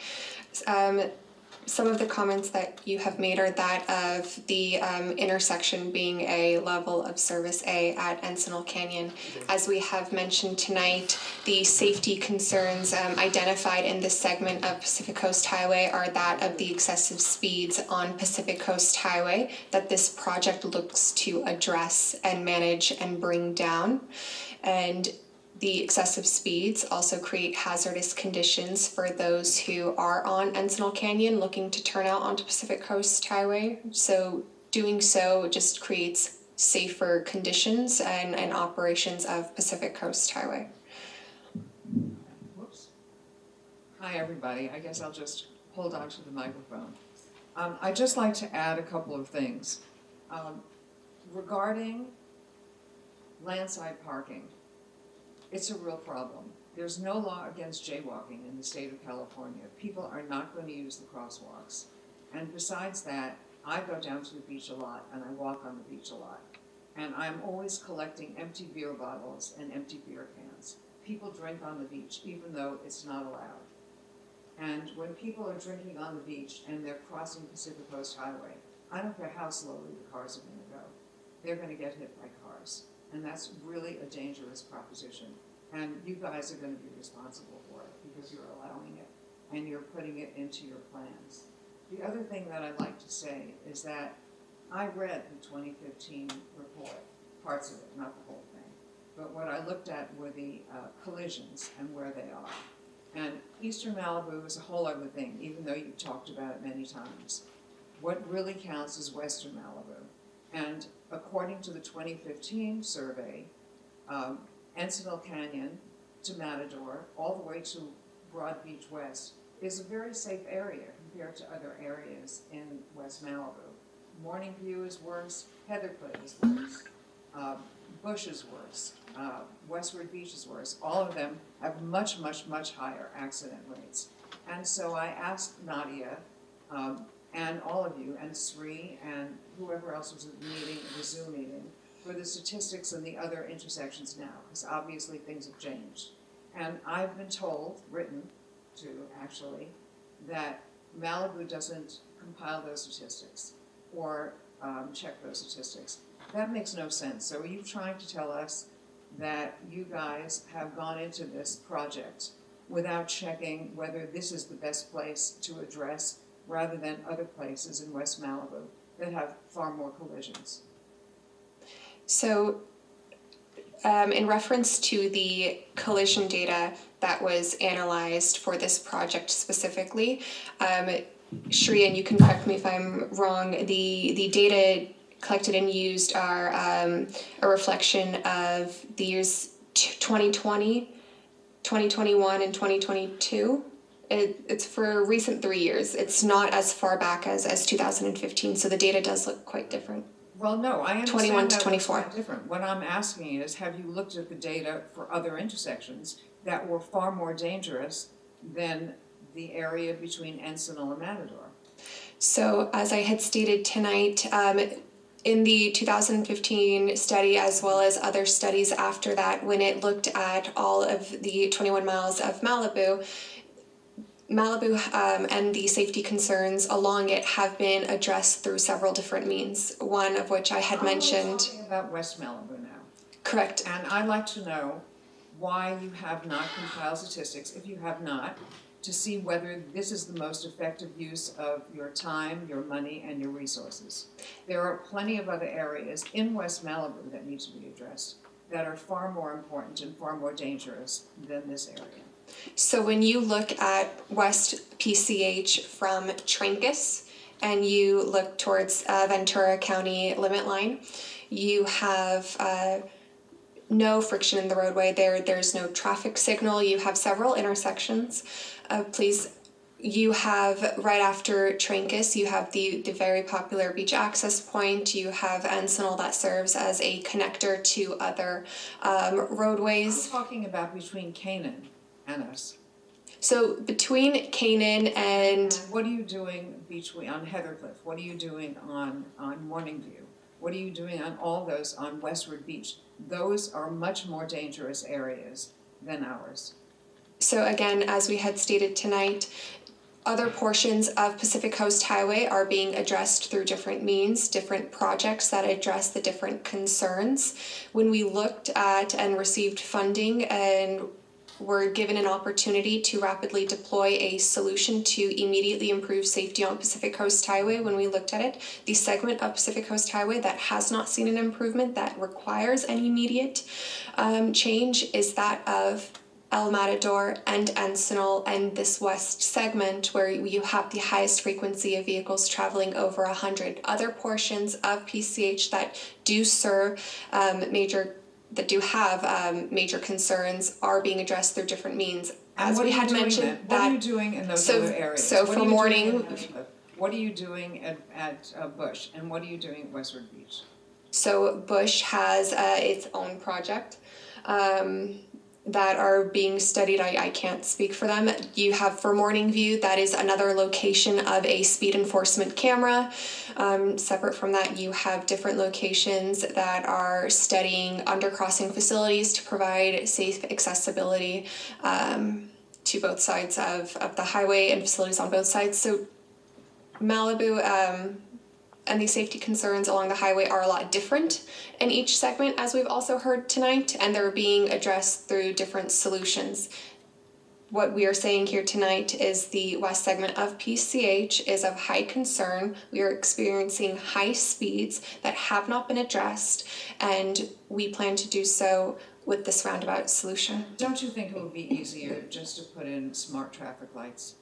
some of the comments that you have made are that of the intersection being a level of service A at Encinal Canyon. As we have mentioned tonight, the safety concerns identified in this segment of Pacific Coast Highway are that of the excessive speeds on Pacific Coast Highway that this project looks to address and manage and bring down. And the excessive speeds also create hazardous conditions for those who are on Encinal Canyon looking to turn out onto Pacific Coast Highway. So doing so just creates safer conditions and operations of Pacific Coast Highway. Whoops. Hi, everybody. I guess I'll just hold on to the microphone. I'd just like to add a couple of things. Regarding landside parking, it's a real problem. There's no law against jaywalking in the state of California. People are not going to use the crosswalks. And besides that, I go down to the beach a lot and I walk on the beach a lot. And I'm always collecting empty beer bottles and empty beer cans. People drink on the beach even though it's not allowed. And when people are drinking on the beach and they're crossing Pacific Coast Highway, I don't care how slowly the cars are going to go. They're going to get hit by cars. And that's really a dangerous proposition. And you guys are going to be responsible for it because you're allowing it and you're putting it into your plans. The other thing that I'd like to say is that I read the 2015 report, parts of it, not the whole thing. But what I looked at were the collisions and where they are. And Eastern Malibu is a whole other thing, even though you've talked about it many times. What really counts is Western Malibu. And according to the 2015 survey, Encinal Canyon to Matador, all the way to Broad Beach West, is a very safe area compared to other areas in West Malibu. Morning View is worse, Heathercliff is worse, Bush is worse, Westward Beach is worse. All of them have much, much, much higher accident rates. And so I asked Nadia, and all of you, and Sri, and whoever else was at the meeting, the Zoom meeting, for the statistics in the other intersections now, because obviously things have changed. And I've been told, written to actually, that Malibu doesn't compile those statistics or check those statistics. That makes no sense. So are you trying to tell us that you guys have gone into this project without checking whether this is the best place to address rather than other places in West Malibu that have far more collisions? So in reference to the collision data that was analyzed for this project specifically, Shri, and you can correct me if I'm wrong, the data collected and used are a reflection of the years 2020, 2021, and 2022. It's for recent 3 years. It's not as far back as 2015, so the data does look quite different. Well, no, I understand 21 to that 24. it's quite different. What I'm asking is, have you looked at the data for other intersections that were far more dangerous than the area between Encinal and Matador? So as I had stated tonight, in the 2015 study, as well as other studies after that, when it looked at all of the 21 miles of Malibu and the safety concerns along it have been addressed through several different means, one of which I had mentioned. We're talking about West Malibu now. Correct. And I'd like to know why you have not compiled statistics, if you have not, to see whether this is the most effective use of your time, your money, and your resources. There are plenty of other areas in West Malibu that need to be addressed that are far more important and far more dangerous than this area. So when you look at West PCH from Trancas and you look towards Ventura County limit line, you have no friction in the roadway there. There's no traffic signal. You have several intersections. You have, right after Trancas, you have the very popular beach access point. You have Encinal that serves as a connector to other roadways. I'm talking about between Canaan and us. So between Canaan and what are you doing on Heathercliff? What are you doing on Morning View? What are you doing on all those on Westward Beach? Those are much more dangerous areas than ours. So again, as we had stated tonight, other portions of Pacific Coast Highway are being addressed through different means, different projects that address the different concerns. When we looked at and received funding and were given an opportunity to rapidly deploy a solution to immediately improve safety on Pacific Coast Highway, when we looked at it, the segment of Pacific Coast Highway that has not seen an improvement, that requires an immediate change, is that of El Matador and Encinal and this west segment where you have the highest frequency of vehicles traveling over 100. Other portions of PCH that do serve major concerns are being addressed through different means. As we had mentioned, what are you doing in those other areas? So What for are you morning, doing what are you doing at Bush, and what are you doing at Westward Beach? so Bush has its own project that are being studied. I can't speak for them. You have for Morning View, that is another location of a speed enforcement camera. Separate from that, you have different locations that are studying undercrossing facilities to provide safe accessibility to both sides of the highway and facilities on both sides. So Malibu and the safety concerns along the highway are a lot different in each segment, as we've also heard tonight, and they're being addressed through different solutions. What we are saying here tonight is the west segment of PCH is of high concern. We are experiencing high speeds that have not been addressed, and we plan to do so with this roundabout solution. Don't you think it would be easier just to put in smart traffic lights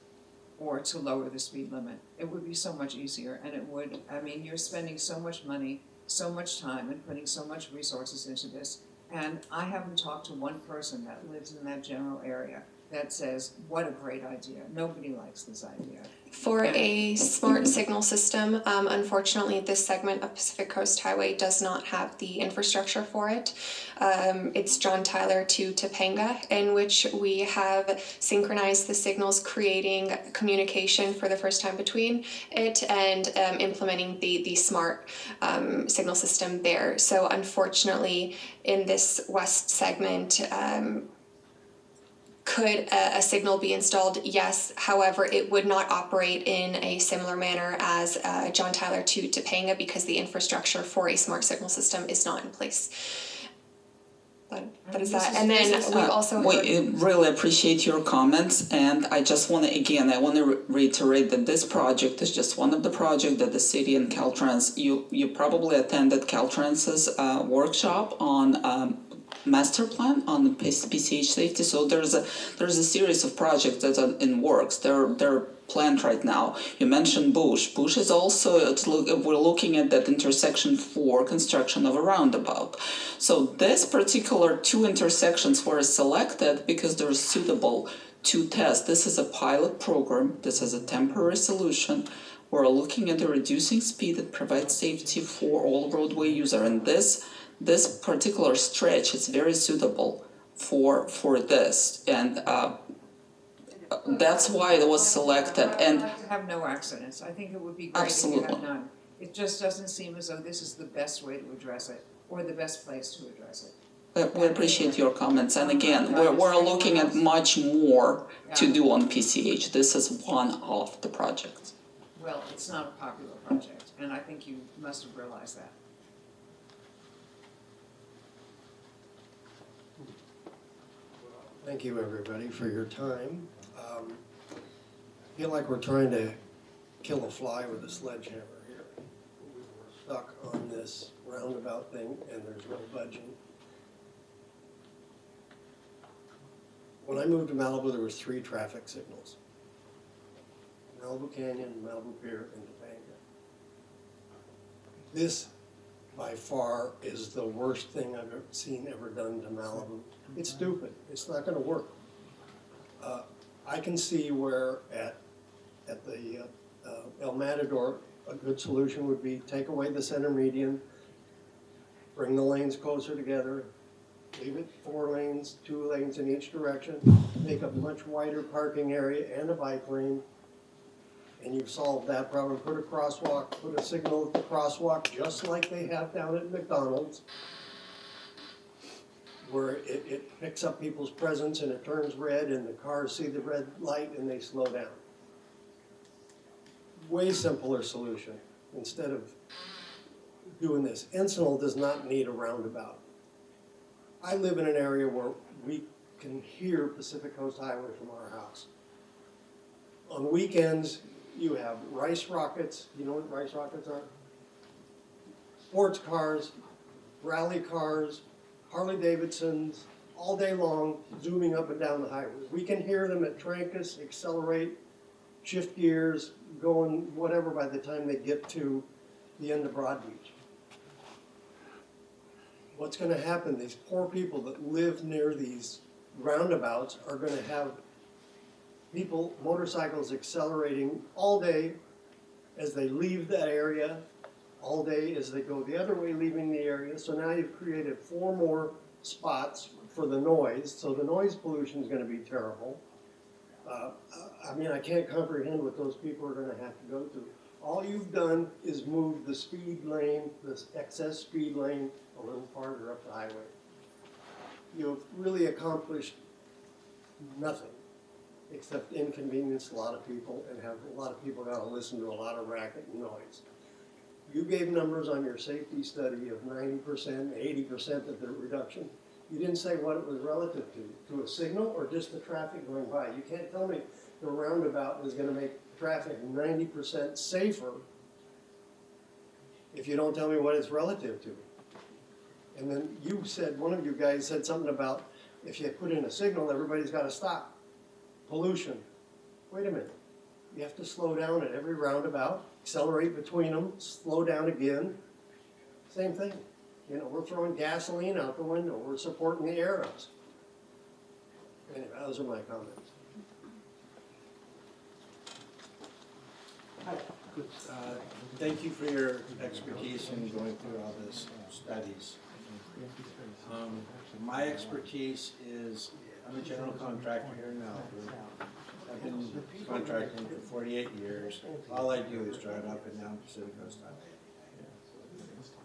or to lower the speed limit? It would be so much easier, and it would, I mean, you're spending so much money, so much time, and putting so much resources into this, and I haven't talked to one person that lives in that general area that says, what a great idea. Nobody likes this idea. For a smart signal system, unfortunately, this segment of Pacific Coast Highway does not have the infrastructure for it. It's John Tyler to Topanga, in which we have synchronized the signals, creating communication for the first time between it and implementing the smart signal system there. So unfortunately, in this west segment, could a signal be installed? Yes. However, it would not operate in a similar manner as John Tyler to Topanga because the infrastructure for a smart signal system is not in place. That is that. And then we also we really appreciate your comments, and I just want to reiterate that this project is just one of the projects that the city and CaltranS, you probably attended CaltranS's workshop on master plan on the PCH safety. So there's a series of projects that are in works. They're planned right now. You mentioned Bush. Bush is also, we're looking at that intersection for construction of a roundabout. So this particular two intersections were selected because they're suitable to test. This is a pilot program. This is a temporary solution. We're looking at the reducing speed that provides safety for all roadway user, and this particular stretch is very suitable for this, and that's why it was selected. And I'd like to have no accidents. I think it would be great if you had none. It just doesn't seem as though this is the best way to address it, or the best place to address it. We appreciate your comments, and again, we're looking at much more to do on PCH. This is one of the projects. Well, it's not a popular project, and I think you must have realized that. Thank you, everybody, for your time. I feel like we're trying to kill a fly with a sledgehammer here. We're stuck on this roundabout thing, and there's no budging. When I moved to Malibu, there was 3 traffic signals. Malibu Canyon, Malibu Pier, and Topanga. This, by far, is the worst thing I've ever seen done to Malibu. It's stupid. It's not going to work. I can see where at the El Matador, a good solution would be take away the center median, bring the lanes closer together, leave it 4 lanes, 2 lanes in each direction, make a much wider parking area and a bike lane, and you've solved that problem. Put a crosswalk, put a signal at the crosswalk, just like they have down at McDonald's, where it picks up people's presence and it turns red and the cars see the red light and they slow down. way simpler solution instead of doing this. Encinal does not need a roundabout. I live in an area where we can hear Pacific Coast Highway from our house. On weekends, you have rice rockets. You know what rice rockets are? Sports cars, rally cars, Harley Davidsons, all day long, zooming up and down the highway. We can hear them at Trancas, accelerate, shift gears, going whatever by the time they get to the end of Broad Beach. What's going to happen, these poor people that live near these roundabouts are going to have people, motorcycles accelerating all day as they leave that area, all day as they go the other way, leaving the area. So now you've created 4 more spots for the noise, so the noise pollution is going to be terrible. I mean, I can't comprehend what those people are going to have to go through. All you've done is move the speed lane, this excess speed lane, a little farther up the highway. You've really accomplished nothing except inconvenience a lot of people and have a lot of people got to listen to a lot of racket and noise. You gave numbers on your safety study of 90%, 80% of the reduction. You didn't say what it was relative to a signal or just the traffic going by. You can't tell me the roundabout is going to make traffic 90% safer if you don't tell me what it's relative to. And then you said, one of you guys said something about if you put in a signal, everybody's got to stop. Pollution. Wait a minute. You have to slow down at every roundabout, accelerate between them, slow down again. Same thing. You know, we're throwing gasoline out the window. We're supporting the arrows. Anyway, those are my comments. Hi. Good. Thank you for your expertise in going through all this studies. My expertise is, I'm a general contractor here in Malibu. I've been contracting for 48 years. All I do is drive up and down Pacific Coast Highway.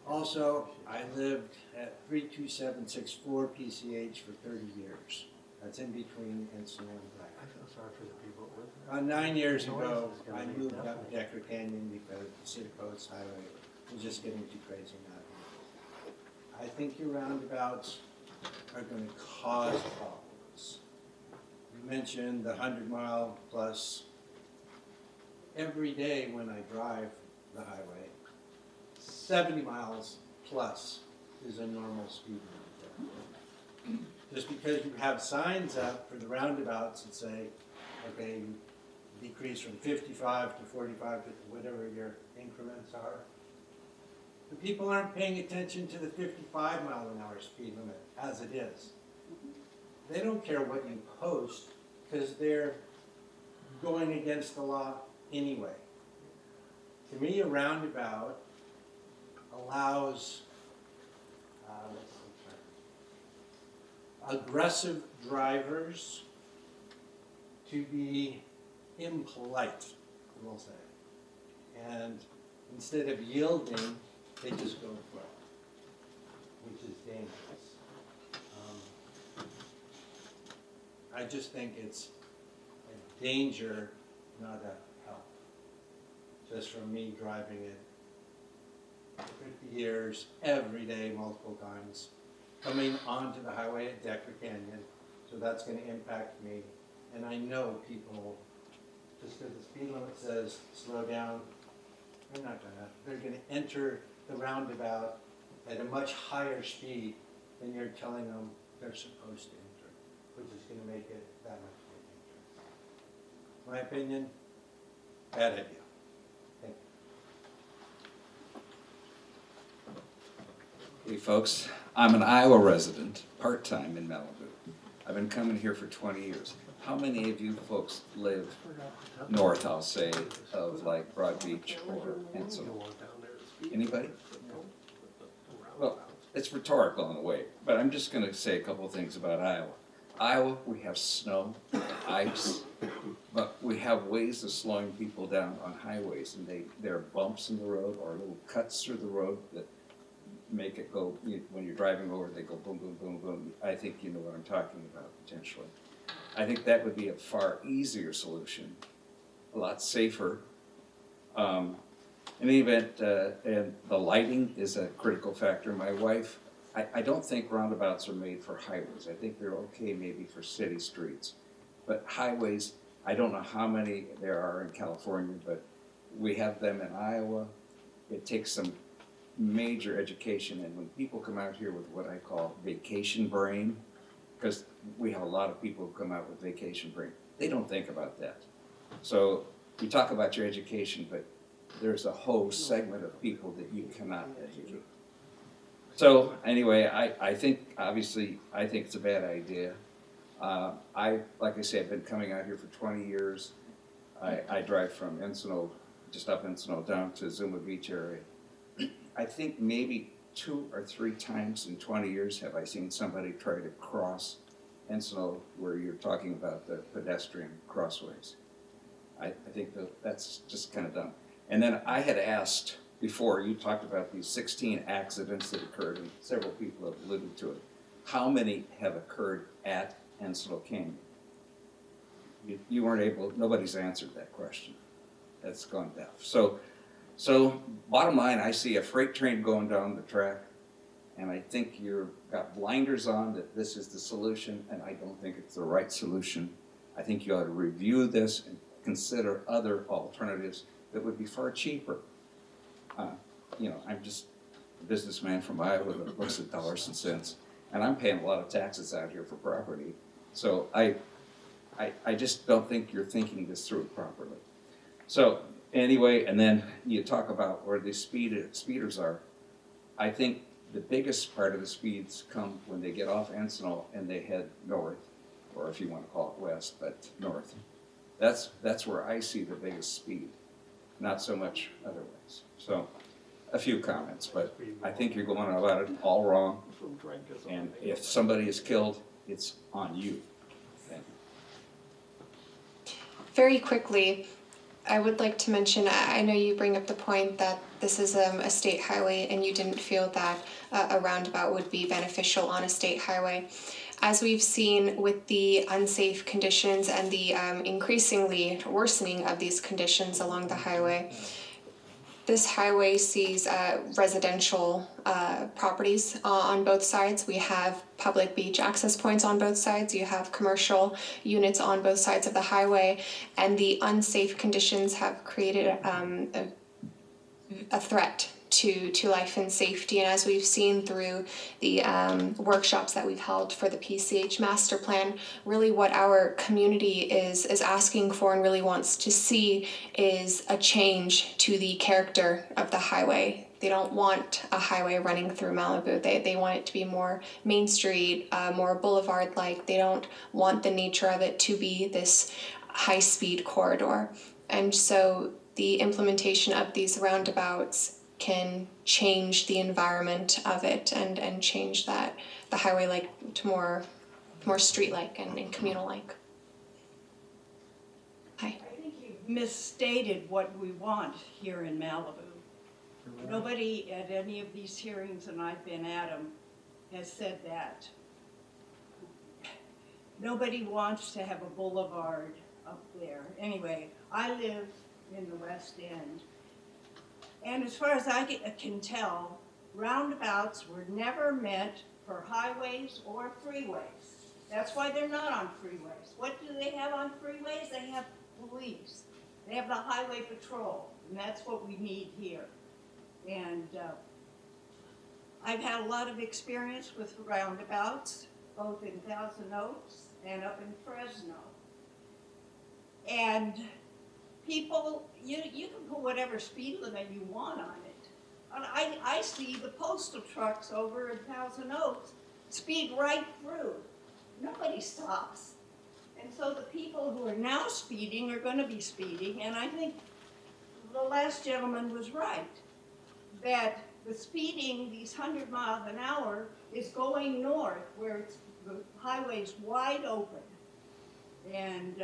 Also, I lived at 32764 PCH for 30 years. That's in between Encinal and Black. I feel sorry for the people. 9 years ago, I moved up Decker Canyon because Pacific Coast Highway was just getting too crazy now. I think your roundabouts are going to cause problems. You mentioned the 100-mile plus. Every day when I drive the highway, 70 miles plus is a normal speed limit. Just because you have signs up for the roundabouts that say, okay, you decrease from 55 to 45 to whatever your increments are, the people aren't paying attention to the 55-mile-an-hour speed limit as it is. They don't care what you post because they're going against the law anyway. To me, a roundabout allows aggressive drivers to be impolite, we'll say. And instead of yielding, they just go for it, which is dangerous. I just think it's a danger, not a help. Just from me driving it for 50 years, every day, multiple times, coming onto the highway at Decker Canyon, so that's going to impact me. And I know people, just because the speed limit says slow down, they're going to enter the roundabout at a much higher speed than you're telling them they're supposed to enter, which is going to make it that much more dangerous. My opinion, bad idea. Thank you. Hey folks, I'm an Iowa resident, part-time in Malibu. I've been coming here for 20 years. How many of you folks live north, I'll say, of like Broad Beach or Encinal? Anybody? Well, it's rhetorical in a way, but I'm just going to say a couple of things about Iowa. Iowa, we have snow, ice, but we have ways of slowing people down on highways, and there are bumps in the road or little cuts through the road that make it go, when you're driving over, they go boom, boom, boom, boom. I think you know what I'm talking about, potentially. I think that would be a far easier solution, a lot safer, In any event, and the lighting is a critical factor. My wife, I don't think roundabouts are made for highways. I think they're okay maybe for city streets. But highways, I don't know how many there are in California, but we have them in Iowa. It takes some major education, and when people come out here with what I call vacation brain, because we have a lot of people who come out with vacation brain, they don't think about that. So we talk about your education, but there's a whole segment of people that you cannot educate. So anyway, I think, obviously, I think it's a bad idea. Like I say, I've been coming out here for 20 years. I drive from Encino, just up Encino, down to Zuma Beach area. I think maybe 2 or 3 times in 20 years have I seen somebody try to cross Encino where you're talking about the pedestrian crossways. I think that's just kind of dumb. And then I had asked before, you talked about these 16 accidents that occurred, and several people have alluded to it. How many have occurred at Encino Canyon? You weren't able, nobody's answered that question. That's gone deaf. So bottom line, I see a freight train going down the track, and I think you've got blinders on that this is the solution, and I don't think it's the right solution. I think you ought to review this and consider other alternatives that would be far cheaper. You know, I'm just a businessman from Iowa that looks at dollars and cents, and I'm paying a lot of taxes out here for property. So I just don't think you're thinking this through properly. So anyway, and then you talk about where the speeders are. I think the biggest part of the speeds come when they get off Encino and they head north, or if you want to call it west, but north. That's where I see the biggest speed, not so much otherwise. So a few comments, but I think you're going about it all wrong. And if somebody is killed, it's on you. Thank you. Very quickly, I would like to mention, I know you bring up the point that this is a state highway and you didn't feel that a roundabout would be beneficial on a state highway. As we've seen with the unsafe conditions and the increasingly worsening of these conditions along the highway, this highway sees residential properties on both sides. We have public beach access points on both sides. You have commercial units on both sides of the highway, and the unsafe conditions have created a threat to life and safety. And as we've seen through the workshops that we've held for the PCH master plan, really what our community is asking for and really wants to see is a change to the character of the highway. They don't want a highway running through Malibu. They want it to be more Main Street, more boulevard-like. They don't want the nature of it to be this high-speed corridor. And so the implementation of these roundabouts can change the environment of it and change that the highway like to more street-like and communal-like. Hi. I think you've misstated what we want here in Malibu. Nobody at any of these hearings, and I've been at them, has said that. Nobody wants to have a boulevard up there. Anyway, I live in the West End. And as far as I can tell, roundabouts were never meant for highways or freeways. That's why they're not on freeways. What do they have on freeways? They have police. They have the highway patrol, and that's what we need here. And I've had a lot of experience with roundabouts, both in Thousand Oaks and up in Fresno. And people, you can put whatever speed limit you want on it. And I see the postal trucks over in Thousand Oaks speed right through. Nobody stops. And so the people who are now speeding are going to be speeding, and I think the last gentleman was right, that the speeding, these 100 miles an hour, is going north where the highway's wide open. And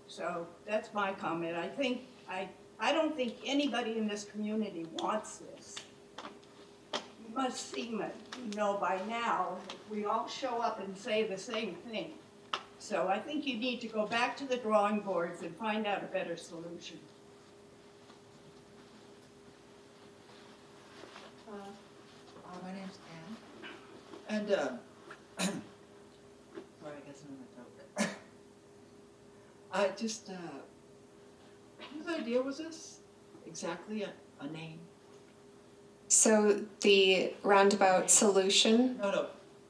so that's my comment. I don't think anybody in this community wants this. You must know by now, we all show up and say the same thing. So I think you need to go back to the drawing boards and find out a better solution. And, sorry, I got something in my throat. I just, whose idea was this? Exactly, a name? So the roundabout solution. No.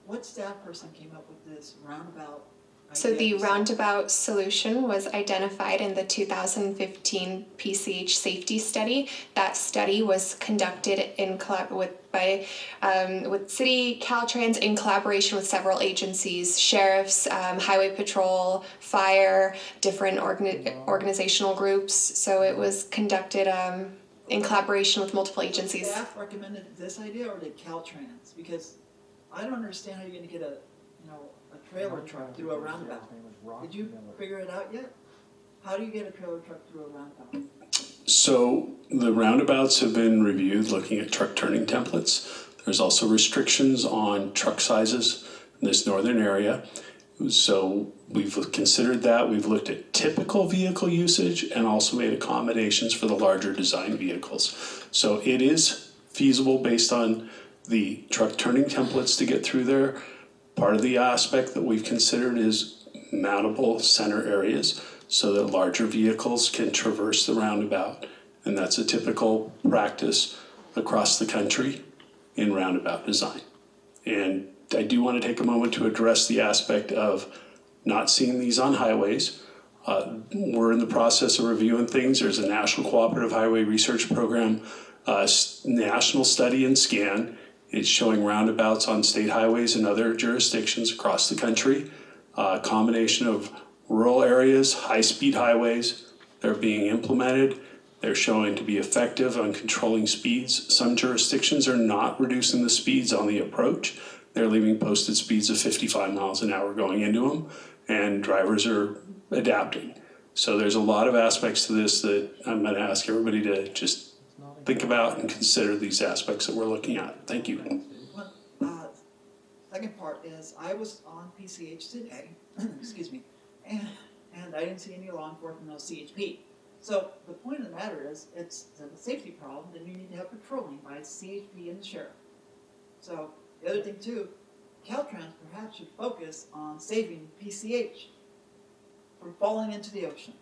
What staff person came up with this roundabout idea? So the roundabout solution was identified in the 2015 PCH safety study. That study was conducted in with City Caltrans in collaboration with several agencies, sheriffs, highway patrol, fire, different organizational groups. So it was conducted in collaboration with multiple agencies. Did staff recommended this idea, or did Caltrans? Because I don't understand how you're going to get a trailer truck through a roundabout. Did you figure it out yet? How do you get a trailer truck through a roundabout? So the roundabouts have been reviewed looking at truck turning templates. There's also restrictions on truck sizes in this northern area. So we've considered that. We've looked at typical vehicle usage and also made accommodations for the larger design vehicles. So it is feasible based on the truck turning templates to get through there. Part of the aspect that we've considered is mountable center areas so that larger vehicles can traverse the roundabout. And that's a typical practice across the country in roundabout design. And I do want to take a moment to address the aspect of not seeing these on highways. We're in the process of reviewing things. There's a National Cooperative Highway Research Program, national study and scan. It's showing roundabouts on state highways and other jurisdictions across the country. A combination of rural areas, high-speed highways, they're being implemented. They're showing to be effective on controlling speeds. Some jurisdictions are not reducing the speeds on the approach. They're leaving posted speeds of 55 miles an hour going into them, and drivers are adapting. So there's a lot of aspects to this that I'm going to ask everybody to just think about and consider these aspects that we're looking at. Thank you. Second part is, I was on PCH today, excuse me, and I didn't see any law enforcement on CHP. So the point of the matter is, it's a safety problem, then you need to have patrolling by CHP and the sheriff. So the other thing too, Caltrans perhaps should focus on saving PCH from falling into the ocean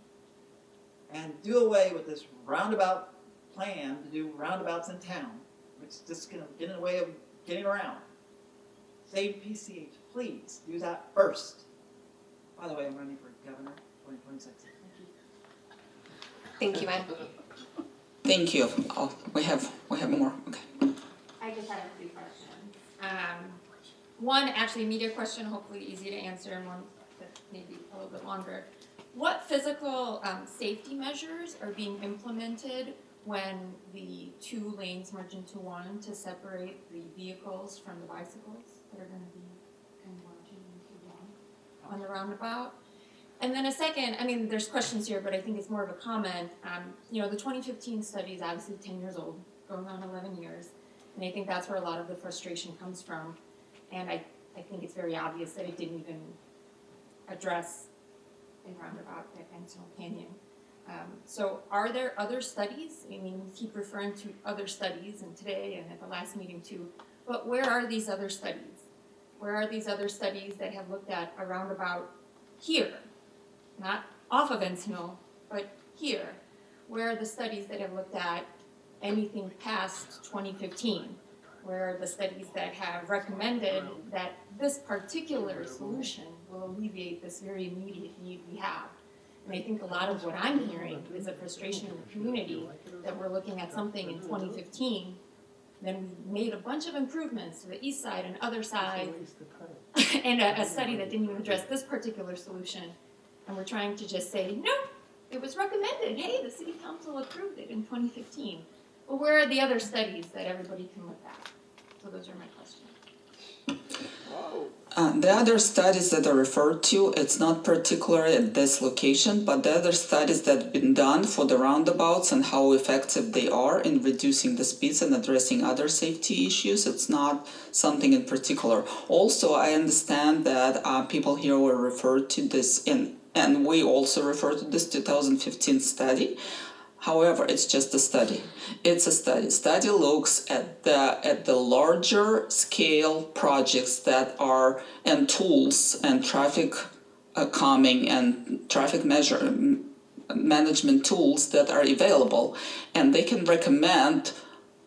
and do away with this roundabout plan to do roundabouts in town, which is just going to get in the way of getting around. Save PCH, please do that first. By the way, I'm running for governor 2026. Thank you, Ed. Thank you. Oh, we have more. Okay. I just had a few questions. One actually media question, hopefully easy to answer, and one that maybe a little bit longer. What physical safety measures are being implemented when the two lanes merge into one to separate the vehicles from the bicycles that are going to be converging into one on the roundabout? And then a second, I mean, there's questions here, but I think it's more of a comment. The 2015 study is obviously 10 years old, going on 11 years. And I think that's where a lot of the frustration comes from. And I think it's very obvious that it didn't even address a roundabout at Encino Canyon. So are there other studies? I mean, we keep referring to other studies, and today and at the last meeting too, but where are these other studies? Where are these other studies that have looked at a roundabout here? Not off of Encino, but here. Where are the studies that have looked at anything past 2015? Where are the studies that have recommended that this particular solution will alleviate this very immediate need we have? And I think a lot of what I'm hearing is a frustration in the community that we're looking at something in 2015, then we made a bunch of improvements to the east side and other side, and a study that didn't even address this particular solution. And we're trying to just say, no, it was recommended. Hey, the city council approved it in 2015. Well, where are the other studies that everybody can look at? So those are my questions. The other studies that are referred to, it's not particularly at this location, but the other studies that have been done for the roundabouts and how effective they are in reducing the speeds and addressing other safety issues, it's not something in particular. Also, I understand that people here were referred to this and we also refer to this 2015 study. However, it's just a study. It's a study. Study looks at the larger scale projects that are, and tools and traffic calming and traffic management tools that are available, and they can recommend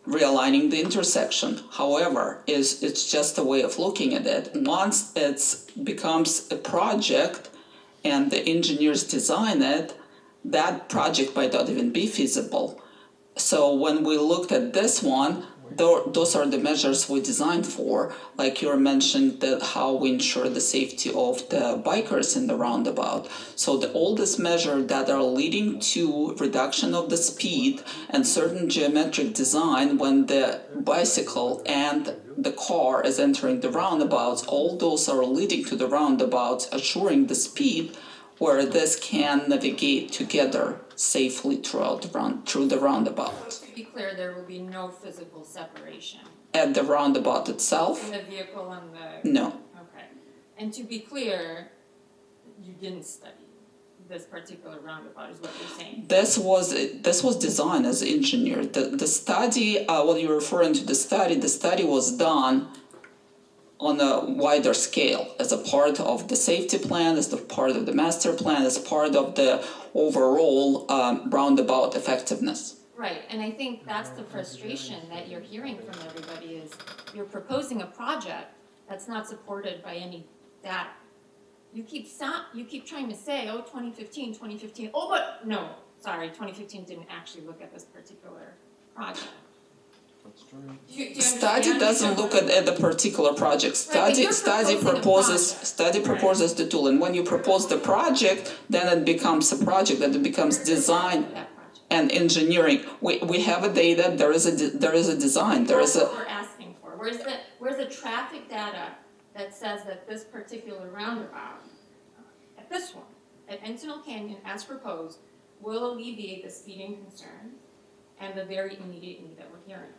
realigning the intersection. However, it's just a way of looking at it. Once it becomes a project and the engineers design it, that project might not even be feasible. So when we looked at this one, those are the measures we designed for. Like you mentioned, that how we ensure the safety of the bikers in the roundabout. So all these measures that are leading to reduction of the speed and certain geometric design when the bicycle and the car is entering the roundabouts, all those are leading to the roundabouts, assuring the speed where this can navigate together safely through the roundabout. To be clear, there will be no physical separation. At the roundabout itself? In the vehicle and the... No. Okay. And to be clear, you didn't study this particular roundabout, is what you're saying? This was designed as engineered. The study, what you're referring to, the study was done on a wider scale as a part of the safety plan, as a part of the master plan, as part of the overall roundabout effectiveness. Right, and I think that's the frustration that you're hearing from everybody is you're proposing a project that's not supported by any data. You keep trying to say, oh, 2015, oh, but no, sorry, 2015 didn't actually look at this particular project. That's true. Do you Study doesn't look at the particular project. Study proposes the tool, and when you propose the project, then it becomes a project, then it becomes design and engineering. We have a data. There is a design. That's what we're asking for. Where's the traffic data that says that this particular roundabout, at this one, at Sentinel Canyon, as proposed, will alleviate the speeding concerns and the very immediate need that we're hearing?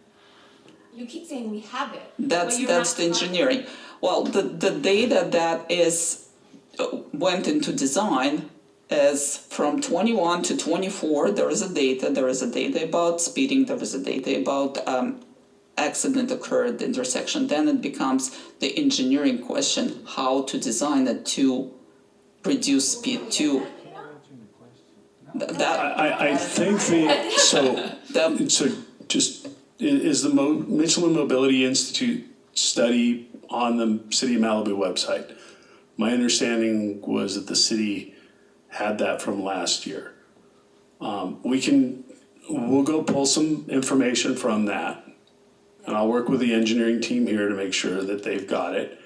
You keep saying we have it. That's the engineering. Well, the data that went into design is from 21 to 24. There is a data about speeding. There is a data about accident occurred intersection. Then it becomes the engineering question: how to design it to reduce speed to. I think is the Michelin Mobility Institute study on the City of Malibu website. My understanding was that the city had that from last year. We'll go pull some information from that, and I'll work with the engineering team here to make sure that they've got it,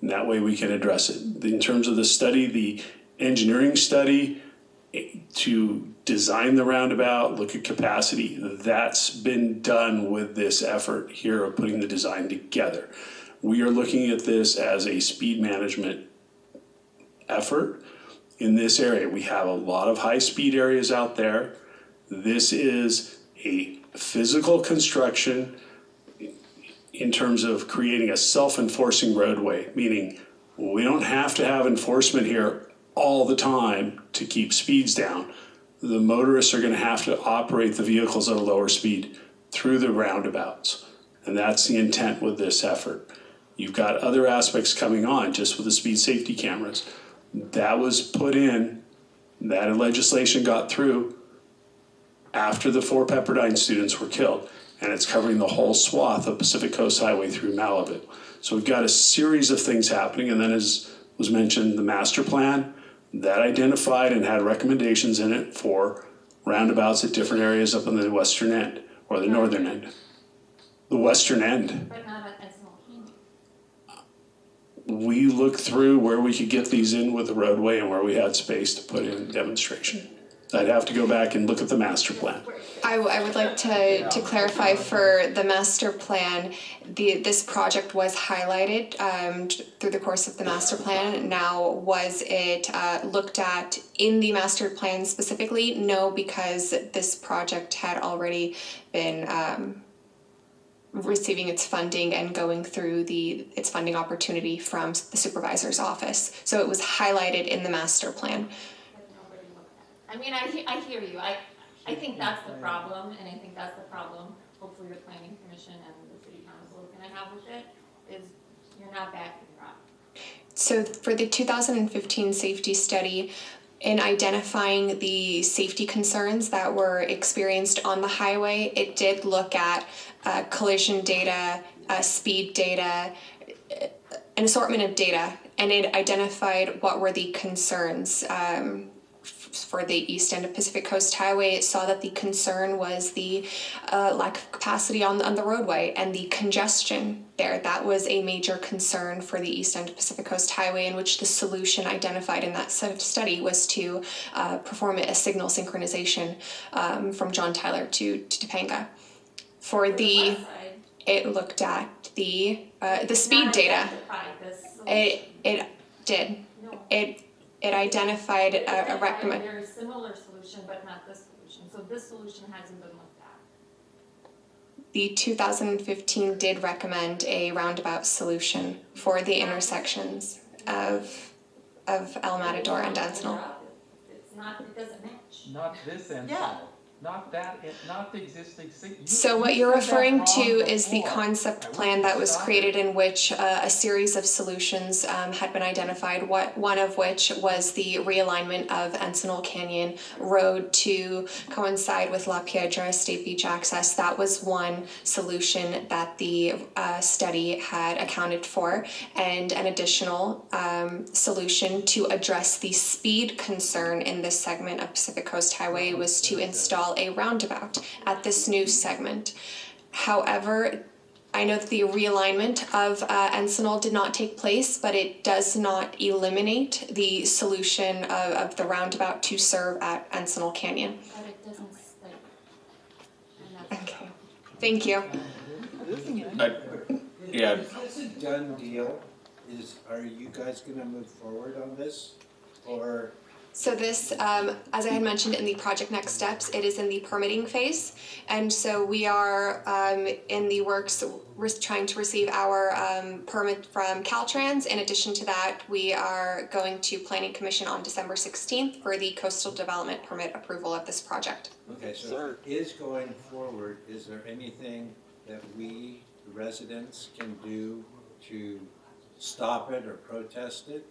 and that way we can address it. In terms of the study, the engineering study to design the roundabout, look at capacity, that's been done with this effort here of putting the design together. We are looking at this as a speed management effort in this area. We have a lot of high speed areas out there. This is a physical construction in terms of creating a self-enforcing roadway, meaning we don't have to have enforcement here all the time to keep speeds down. The motorists are going to have to operate the vehicles at a lower speed through the roundabouts. And that's the intent with this effort. You've got other aspects coming on just with the speed safety cameras. That was put in, that legislation got through after the 4 Pepperdine students were killed. And it's covering the whole swath of Pacific Coast Highway through Malibu. So we've got a series of things happening. And then, as was mentioned, the master plan, that identified and had recommendations in it for roundabouts at different areas up on the western end, or the northern end. The western end. But not at Sentinel Canyon. We looked through where we could get these in with the roadway and where we had space to put in demonstration. I'd have to go back and look at the master plan. I would like to clarify for the master plan, this project was highlighted through the course of the master plan. Now, was it looked at in the master plan specifically? No, because this project had already been receiving its funding and going through its funding opportunity from the supervisor's office. So it was highlighted in the master plan. I mean, I hear you. I think that's the problem, and I think that's the problem, hopefully the planning commission and the city council is gonna have with it, is you're not backing her up. So for the 2015 safety study, in identifying the safety concerns that were experienced on the highway, it did look at collision data, speed data, an assortment of data, and it identified what were the concerns. For the east end of Pacific Coast Highway, it saw that the concern was the lack of capacity on the roadway and the congestion there. That was a major concern for the east end of Pacific Coast Highway, in which the solution identified in that study was to perform a signal synchronization from John Tyler to Topanga. For the, it looked at the speed data. It did. It identified a recommend. A very similar solution, but not this solution. So this solution hasn't been looked at. The 2015 did recommend a roundabout solution for the intersections of El Matador and Encinal. It's not, it doesn't match. Not this Encinal. Yeah. Not that, not the existing. So what you're referring to is the concept plan that was created, in which a series of solutions had been identified, one of which was the realignment of Encinal Canyon Road to coincide with La Piedra State Beach access. That was one solution that the study had accounted for, and an additional solution to address the speed concern in this segment of Pacific Coast Highway was to install a roundabout at this new segment. However, I know that the realignment of Encinal did not take place, but it does not eliminate the solution of the roundabout to serve at Encinal Canyon. But it doesn't stay. Okay, thank you. Yeah. Is this a done deal? Are you guys gonna move forward on this, or? So this, as I had mentioned in the project next steps, it is in the permitting phase. And so we are in the works trying to receive our permit from Caltrans. In addition to that, we are going to Planning Commission on December 16th for the coastal development permit approval of this project. Okay, so if it is going forward, is there anything that we, the residents, can do to stop it or protest it?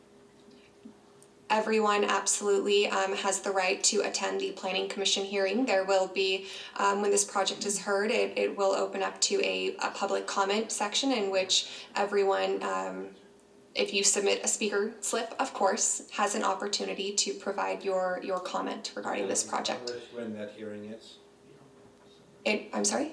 Everyone absolutely has the right to attend the Planning Commission hearing. There will be, when this project is heard, it will open up to a public comment section in which everyone, if you submit a speaker slip, of course, has an opportunity to provide your comment regarding this project. When that hearing is? I'm sorry?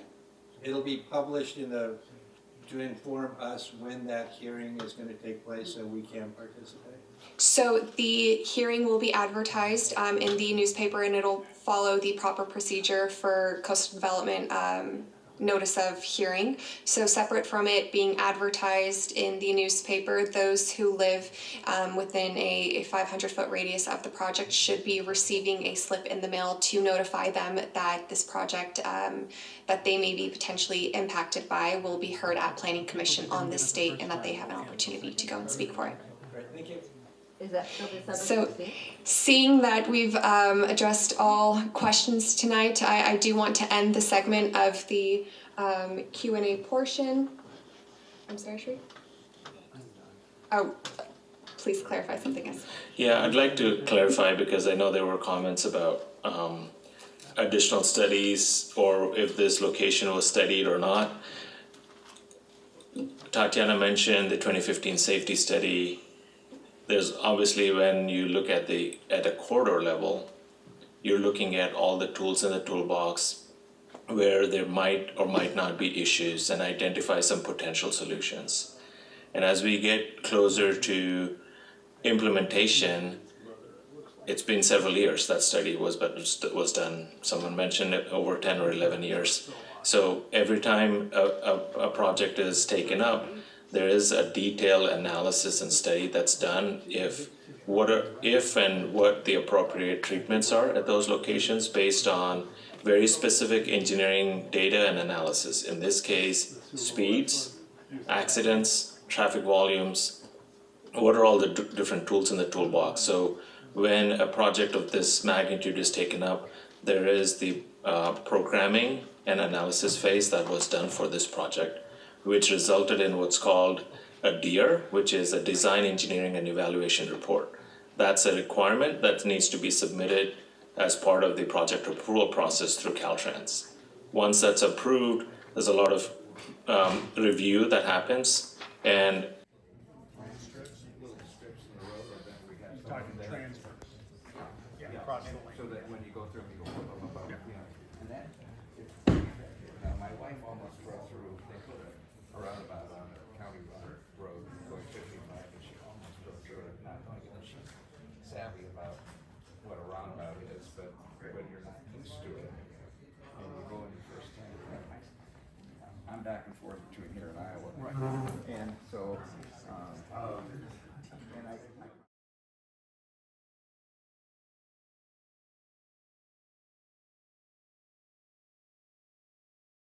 It'll be published to inform us when that hearing is going to take place so we can participate? So the hearing will be advertised in the newspaper, and it'll follow the proper procedure for coastal development notice of hearing. So separate from it being advertised in the newspaper, those who live within a 500-foot radius of the project should be receiving a slip in the mail to notify them that this project that they may be potentially impacted by will be heard at Planning Commission on this date, and that they have an opportunity to go and speak for it. Great, thank you. Is that still the 7th? So, seeing that we've addressed all questions tonight, I do want to end the segment of the Q&A portion. I'm sorry, Sheree? Oh, please clarify something else. Yeah, I'd like to clarify because I know there were comments about additional studies or if this location was studied or not. Tatiana mentioned the 2015 safety study. There's obviously, when you look at a corridor level, you're looking at all the tools in the toolbox where there might or might not be issues and identify some potential solutions. And as we get closer to implementation, it's been several years that study was done. Someone mentioned it, over 10 or 11 years. So every time a project is taken up, there is a detailed analysis and study that's done if and what the appropriate treatments are at those locations based on very specific engineering data and analysis. In this case, speeds, accidents, traffic volumes, what are all the different tools in the toolbox. So when a project of this magnitude is taken up, There is the programming and analysis phase that was done for this project, which resulted in what's called a DEER, which is a Design, Engineering, and Evaluation Report. That's a requirement that needs to be submitted as part of the project approval process through Caltrans. Once that's approved, there's a lot of review that happens, and Talking transfers. Yeah, across the lane. So that when you go through, you go, and that, my wife almost drove through, they put a roundabout on a county road going 55, and she almost drove through it, not knowing that she's savvy about what a roundabout is, but when you're not used to it, and you go in the first time, I'm back and forth between here and Iowa. Right. And so,